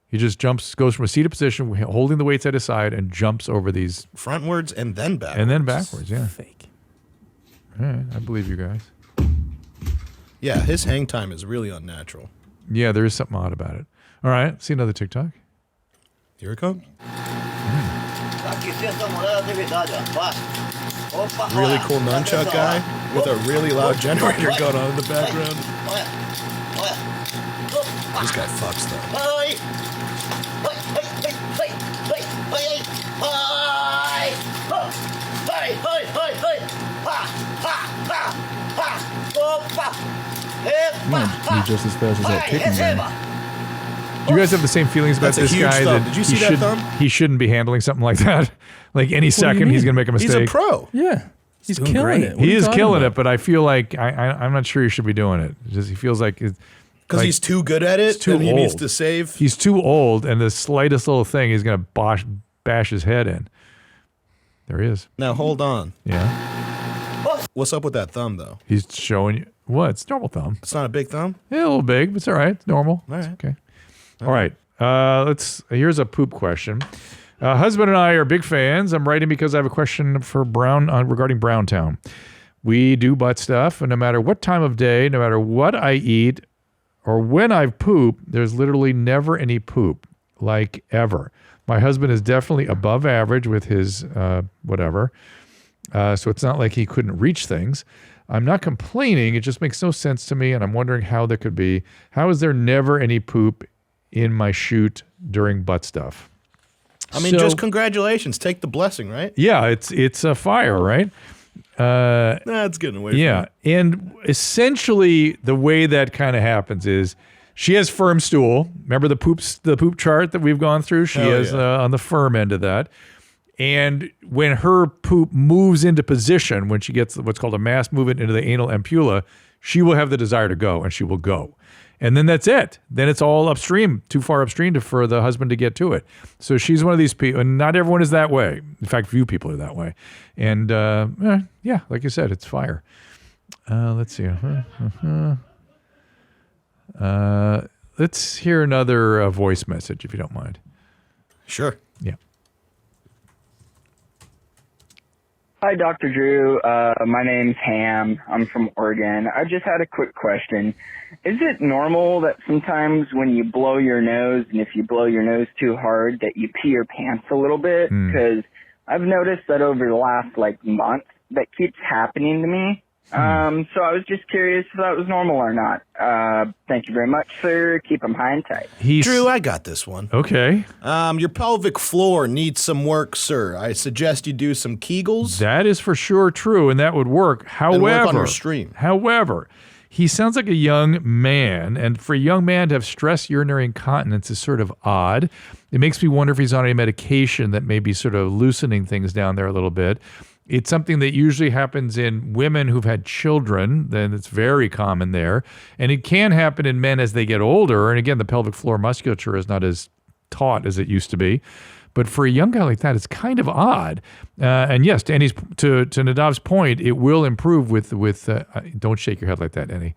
He just goes from a seated position, holding the weights at his side, and jumps over these frontwards and then backwards. Yeah. Fake. All right, I believe you guys. Yeah, his hang time is really unnatural. Yeah, there is something odd about it. All right, see another TikTok. Here it comes. really cool nunchuck guy with a really loud generator going on in the background. This guy fucks though. He's just as fast as that kicking man. Do you guys have the same feelings about That's a this huge guy? thumb. Did you see that thumb? He shouldn't be handling something like that. Like any second, he's going to make a mistake. He's a pro. Yeah. He's doing killing great. it. What He are you is talking killing about? it, but I feel like I'm not sure he should be doing it. Just he feels like Because like, he's too good at it, too and he needs old. to save. He's too old, and the slightest little thing, he's going to bash his head in. There he is. Now hold on. Yeah. What's up with that thumb though? He's showing you what? It's normal thumb. It's not a big thumb. Yeah, a little big, but it's all right. It's normal. All right. It's okay. All right. Here's a poop question. Husband and I are big fans. I'm writing because I have a question for regarding Browntown. We do butt stuff, and no matter what time of day, no matter what I eat, or when I poop, there's literally never any poop, like ever. My husband is definitely above average with his whatever, so it's not like he couldn't reach things. I'm not complaining. It just makes no sense to me, and I'm wondering how there could be. How is there never any poop in my chute during butt stuff? I mean, just congratulations. Take the blessing, right? Yeah, it's a fire, right? That's getting away from Yeah, me. and essentially the way that kind of happens is she has firm stool. Remember the poop chart that we've gone through? She Hell is yeah. on the firm end of that. And when her poop moves into position, when she gets what's called a mass movement into the anal ampulla, she will have the desire to go, and she will go. And then that's it. Then it's all upstream, too far upstream for the husband to get to it. So she's one of these people, and not everyone is that way. In fact, few people are that way. And yeah, like you said, it's fire. Let's see. Let's hear another voice message, if you don't mind. Sure. Yeah. Hi, Dr. Drew. My name's Ham. I'm from Oregon. I just had a quick question. Is it normal that sometimes when you blow your nose, and if you blow your nose too hard, that you pee your pants a little bit? Because I've noticed that over the last, month, that keeps happening to me. So I was just curious if that was normal or not. Thank you very much, sir. Keep them high and tight. Drew, I got this one. Okay. Your pelvic floor needs some work, sir. I suggest you do some Kegels. That is for sure true, and that would work. And work on your stream. However, he sounds like a young man, and for a young man to have stress urinary incontinence is sort of odd. It makes me wonder if he's on any medication that may be sort of loosening things down there a little bit. It's something that usually happens in women who've had children, then it's very common there. And it can happen in men as they get older. And again, the pelvic floor musculature is not as taut as it used to be. But for a young guy like that, it's kind of odd. And yes, to Nadav's point, it will improve with don't shake your head like that, Annie.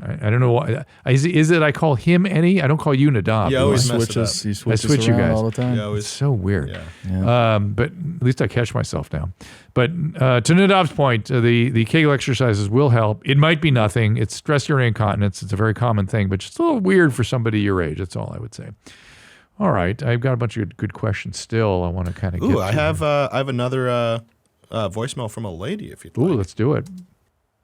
I don't know why. Is it I call him Annie? I don't call you Nadav. Yeah, always switches. He I switches switch you around guys all the time. Yeah, It's so weird. Yeah. But at least I catch myself now. But to Nadav's point, the Kegel exercises will help. It might be nothing. It's stress urinary incontinence. It's a very common thing, but it's a little weird for somebody your age. That's all I would say. All right, I've got a bunch of good questions still. I want to kind of get Ooh, to. I have another voicemail from a lady, if you'd like. Ooh, let's do it.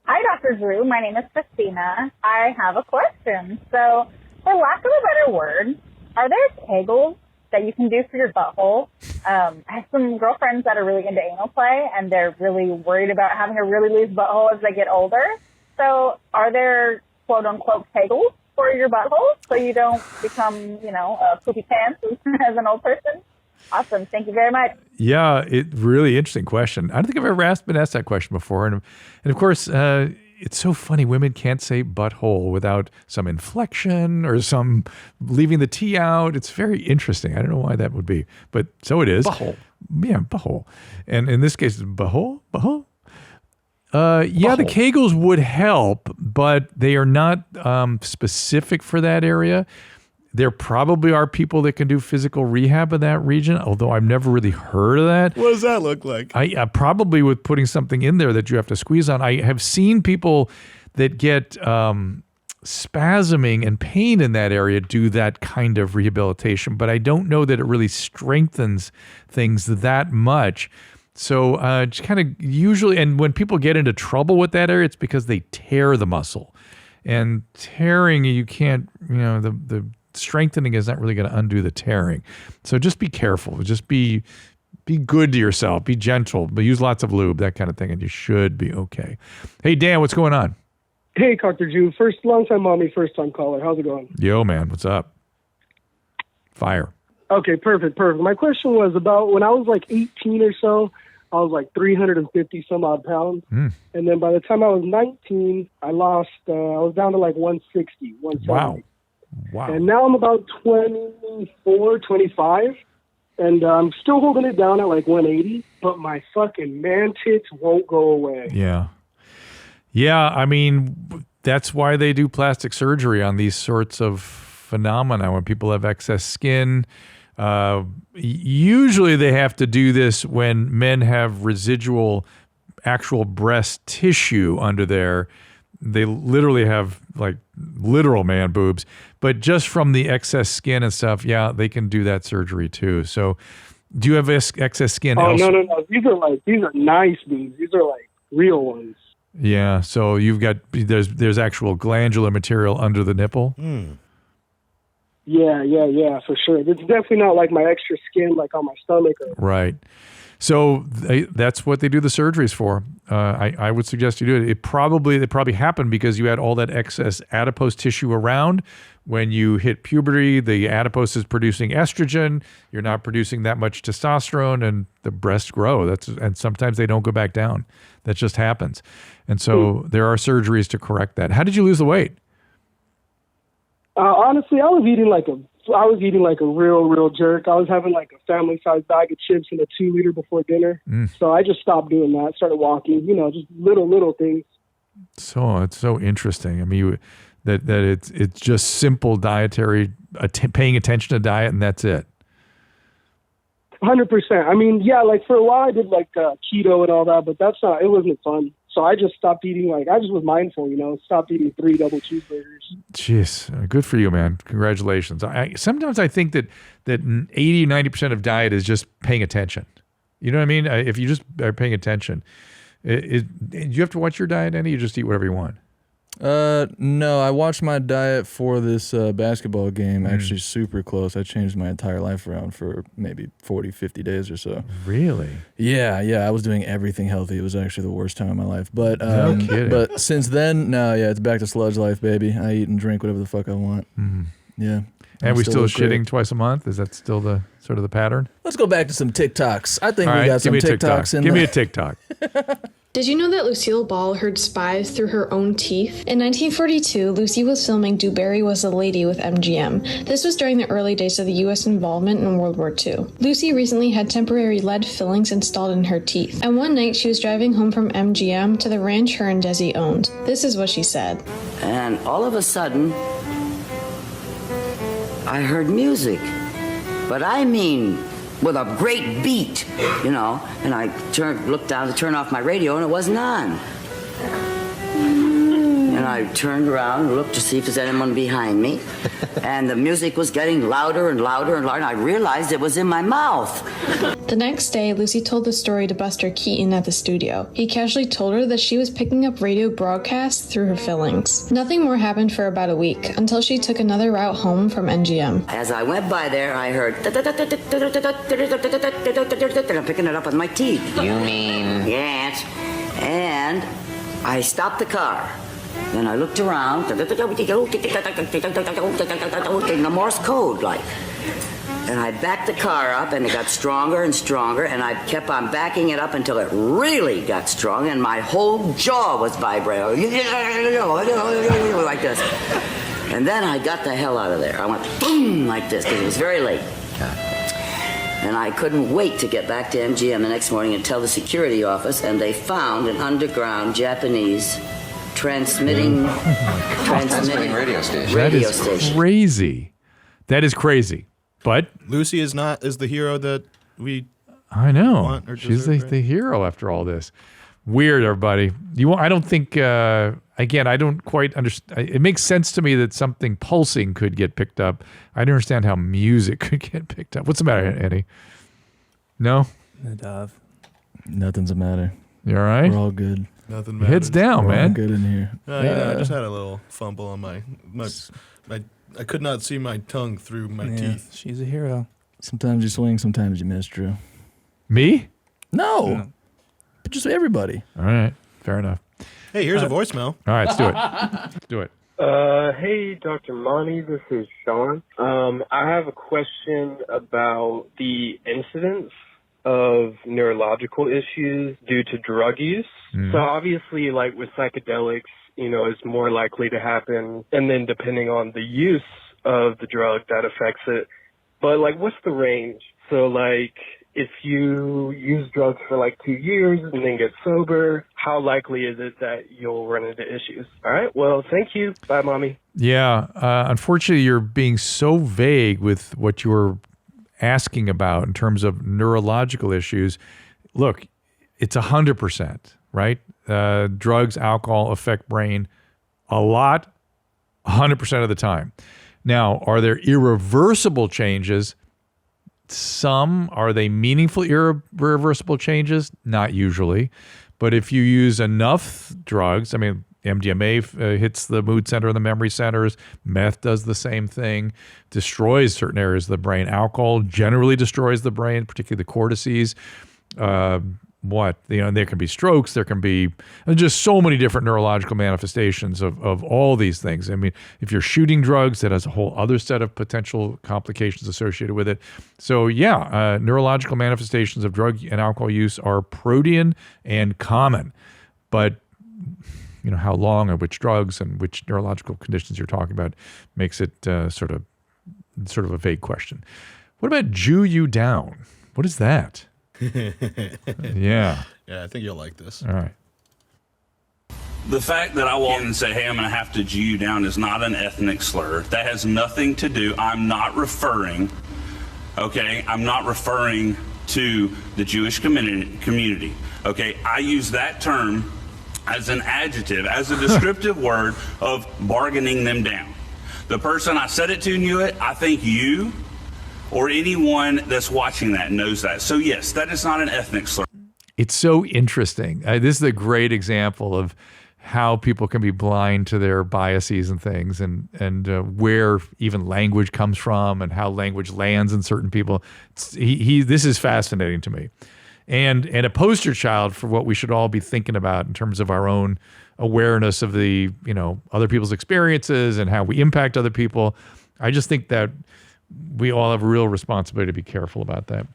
Hi, Dr. Drew. My name is Christina. I have a question. So, for lack of a better word, are there Kegels that you can do for your butthole? I have some girlfriends that are really into anal play, and they're really worried about having a really loose butthole as they get older. So, are there quote-unquote Kegels for your butthole so you don't become, a poopy pants as an old person? Awesome. Thank you very much. Yeah, really interesting question. I don't think I've ever been asked that question before. And of course, it's so funny. Women can't say butthole without some inflection or some leaving the T out. It's very interesting. I don't know why that would be, but so it is. Butthole. Yeah, butthole. And in this case, it's butthole? Yeah, the Kegels would help, but they are not specific for that area. There probably are people that can do physical rehab in that region, although I've never really heard of that. What does that look like? I probably with putting something in there that you have to squeeze on. I have seen people that get spasming and pain in that area do that kind of rehabilitation, but I don't know that it really strengthens things that much. So just kind of usually, and when people get into trouble with that area, it's because they tear the muscle. And tearing, you can't, the strengthening is not really going to undo the tearing. So just be careful. Just be good to yourself. Be gentle. But use lots of lube, that kind of thing, and you should be okay. Hey, Dan, what's going on? Hey, Dr. Drew. Long-time mommy, first-time caller. How's it going? Yo, man, what's up? Fire. Okay, perfect. My question was about when I was like 18 or so, I was like 350 some odd pounds. And then by the time I was 19, I lost, I was down to like 160, 170. Wow. And now I'm about 24, 25. And I'm still holding it down at like 180, but my fucking man tits won't go away. Yeah. Yeah, I mean, that's why they do plastic surgery on these sorts of phenomena when people have excess skin. Usually they have to do this when men have residual actual breast tissue under there. They literally have like literal man boobs, but just from the excess skin and stuff, yeah, they can do that surgery too. So do you have excess skin? Oh, no. These are nice boobs. These are like real ones. Yeah. So you've got, there's actual glandular material under the nipple. Yeah, for sure. It's definitely not like my extra skin, like on my stomach. Right. So that's what they do the surgeries for. I would suggest you do it. It probably happened because you had all that excess adipose tissue around. When you hit puberty, the adipose is producing estrogen. You're not producing that much testosterone, and the breasts grow. And sometimes they don't go back down. That just happens. And so there are surgeries to correct that. How did you lose the weight? Honestly, I was eating like a real jerk. I was having like a family-sized bag of chips and a 2-liter before dinner. So I just stopped doing that. Started walking. Just little things. So it's so interesting. I mean, that it's just simple dietary, paying attention to diet, and that's it. 100%. I mean, yeah, like for a while I did like keto and all that, but it wasn't fun. So I just stopped eating, I just was mindful, stopped eating 3 double cheeseburgers. Jeez, good for you, man. Congratulations. Sometimes I think that 80, 90% of diet is just paying attention. You know what I mean? If you just are paying attention. Do you have to watch your diet, Andy? You just eat whatever you want? No, I watched my diet for this basketball game actually super close. I changed my entire life around for maybe 40, 50 days or so. Really? Yeah, I was doing everything healthy. It was actually the worst time of my life. But No kidding. but since then, no, it's back to sludge life, baby. I eat and drink whatever the fuck I want. Yeah. And we still look shitting great. twice a month? Is that still the sort of the pattern? Let's go back to some TikToks. I think All we right, got some give me a TikTok. TikToks in Give me there. a TikTok. Did you know that Lucille Ball heard spies through her own teeth? In 1942, Lucy was filming Dewberry Was a Lady with MGM. This was during the early days of the U.S. involvement in World War II. Lucy recently had temporary lead fillings installed in her teeth, and one night she was driving home from MGM to the ranch her and Desi owned. This is what she said. And all of a sudden, I heard music. But I mean, with a great beat, and I looked down to turn off my radio and it wasn't on. And I turned around and looked to see if there's anyone behind me. And the music was getting louder and louder and louder, and I realized it was in my mouth. The next day, Lucy told the story to Buster Keaton at the studio. He casually told her that she was picking up radio broadcasts through her fillings. Nothing more happened for about a week, until she took another route home from MGM. As I went by there, I heard, and I'm picking it up with my teeth. You mean? Yes. And I stopped the car. Then I looked around, in the Morse code, like. And I backed the car up, and it got stronger and stronger, and I kept on backing it up until it really got strong, and my whole jaw was vibrating, like this. And then I got the hell out of there. I went boom, like this, because it was very late. And I couldn't wait to get back to MGM the next morning and tell the security office, and they found an underground Japanese transmitting radio station. That is crazy. That is crazy. But Lucy is the hero that we I know. want or She's deserve, the hero after all this. Weird, everybody. I don't think again, I don't quite understand. It makes sense to me that something pulsing could get picked up. I don't understand how music could get picked up. What's the matter, Eddie? No? The dove. Nothing's the matter. You all right? We're all good. Nothing Heads matters. down, We're all man. good in here. I just had a little fumble on my I could not see my tongue through my teeth. She's a hero. Sometimes you swing, sometimes you miss, Drew. Me? No. But just everybody. All right. Fair enough. Hey, here's a voicemail. All right, let's do it. Let's do it. Hey, Dr. Monty, this is Sean. I have a question about the incidence of neurological issues due to drug use. So obviously, like with psychedelics, it's more likely to happen. And then depending on the use of the drug, that affects it. But like, what's the range? So like, if you use drugs for like 2 years and then get sober, how likely is it that you'll run into issues? All right. Well, thank you. Bye, Mommy. Yeah. Unfortunately, you're being so vague with what you're asking about in terms of neurological issues. Look, it's 100%, right? Drugs, alcohol affect brain a lot, 100% of the time. Now, are there irreversible changes? Some. Are they meaningful irreversible changes? Not usually. But if you use enough drugs, I mean, MDMA hits the mood center and the memory centers. Meth does the same thing, destroys certain areas of the brain. Alcohol generally destroys the brain, particularly the cortices. There can be strokes. There can be just so many different neurological manifestations of all these things. I mean, if you're shooting drugs, that has a whole other set of potential complications associated with it. So yeah, neurological manifestations of drug and alcohol use are protean and common. But how long and which drugs and which neurological conditions you're talking about makes it sort of a vague question. What about Jew You Down? What is that? Yeah. Yeah, I think you'll like this. All right. The fact that I walk in and say, hey, I'm going to have to Jew you down is not an ethnic slur. That has nothing to do. I'm not referring to the Jewish community. Okay, I use that term as an adjective, as a descriptive word of bargaining them down. The person I said it to knew it. I think you or anyone that's watching that knows that. So yes, that is not an ethnic slur. It's so interesting. This is a great example of how people can be blind to their biases and things, and where even language comes from and how language lands in certain people. This is fascinating to me, and a poster child for what we should all be thinking about in terms of our own awareness of the other people's experiences and how we impact other people. I just think that we all have a real responsibility to be careful about that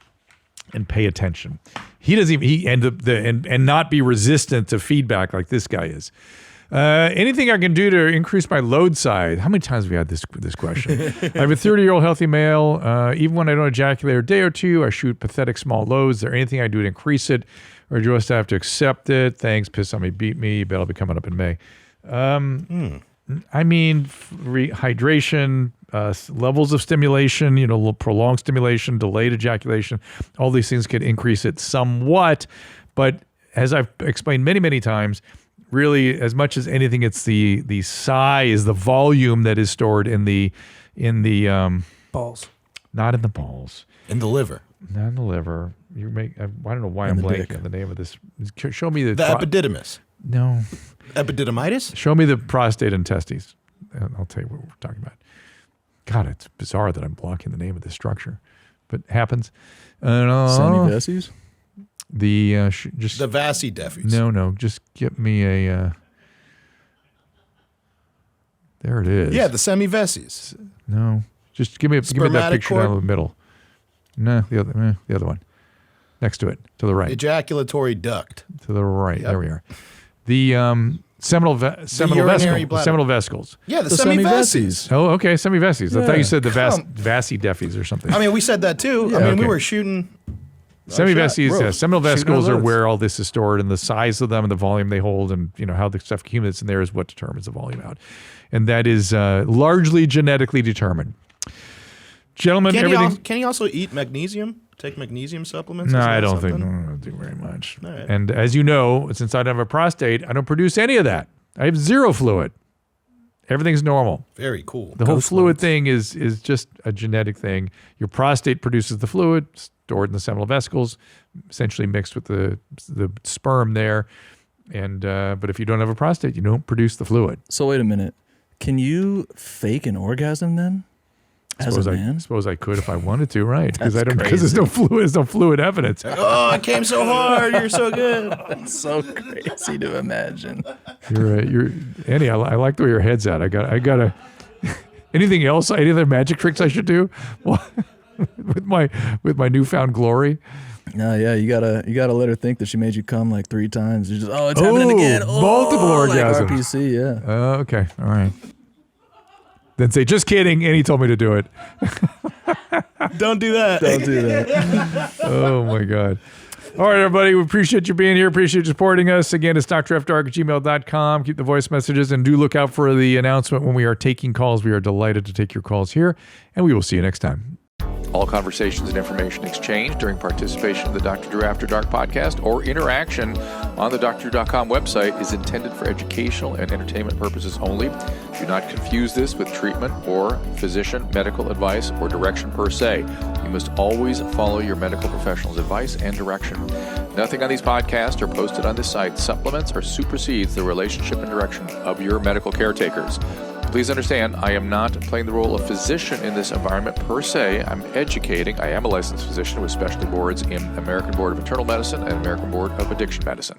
and pay attention. He doesn't even and not be resistant to feedback like this guy is. Anything I can do to increase my load size? How many times have we had this question? I have a 30-year-old healthy male. Even when I don't ejaculate a day or two, I shoot pathetic small loads. Is there anything I do to increase it, or do I just have to accept it? Thanks, piss on me, beat me. Bet I'll be coming up in May. I mean, hydration, levels of stimulation, prolonged stimulation, delayed ejaculation, all these things could increase it somewhat. But as I've explained many, many times, really, as much as anything, it's the size, the volume that is stored in the balls, not in the balls, in the liver, not in the liver. I don't know why I'm blanking on the name of this. Show me the epididymis. No. Epididymitis? Show me the prostate and testes, and I'll tell you what we're talking about. God, it's bizarre that I'm blocking the name of this structure, but it happens. Semivesses? The vasi deafes. No, just get me a. There it is. Yeah, the semivesses. No, just give me that picture down the middle. No, the other one, next to it, to the right. Ejaculatory duct. To the right. Yep. There we are. The seminal vesicles. Yeah, the semivesses. Oh, okay, semivesses. Yeah. I thought you said the vasi deafes or something. I mean, we said that too. Yeah, we were shooting. Semivesses, seminal vesicles are where all this is stored, and the size of them and the volume they hold, and how the stuff accumulates in there is what determines the volume out, and that is largely genetically determined. Gentlemen, can he also eat magnesium? Take magnesium supplements? No, I don't do very much. Right. And as you know, since I don't have a prostate, I don't produce any of that. I have zero fluid. Everything's normal. Very cool. The whole fluid thing is just a genetic thing. Your prostate produces the fluid stored in the seminal vesicles, essentially mixed with the sperm there. And but if you don't have a prostate, you don't produce the fluid. So wait a minute. Can you fake an orgasm then? As a man? I suppose I could if I wanted to, right? Because there's no fluid. There's no fluid evidence. Oh, it came so hard. You're so good. That's so crazy to imagine. You're Andy. I like the way your head's at. I gotta. Anything else? Any other magic tricks I should do? with my newfound glory. No, yeah, you gotta let her think that she made you come like 3 times. You just it's happening again. Multiple orgasms. Like RPC, yeah. Okay, all right. Then say, just kidding. And he told me to do it. Don't do that. Don't do that. Oh, my God. All right, everybody. We appreciate you being here. Appreciate you supporting us. Again, it's drfdark@gmail.com. Keep the voice messages and do look out for the announcement when we are taking calls. We are delighted to take your calls here, and we will see you next time. All conversations and information exchanged during participation in the Dr. Drew After Dark podcast or interaction on the drdrew.com website is intended for educational and entertainment purposes only. Do not confuse this with treatment or physician medical advice or direction per se. You must always follow your medical professional's advice and direction. Nothing on these podcasts or posted on this site supplements or supersedes the relationship and direction of your medical caretakers. Please understand, I am not playing the role of physician in this environment per se. I'm educating. I am a licensed physician with specialty boards in American Board of Internal Medicine and American Board of Addiction Medicine.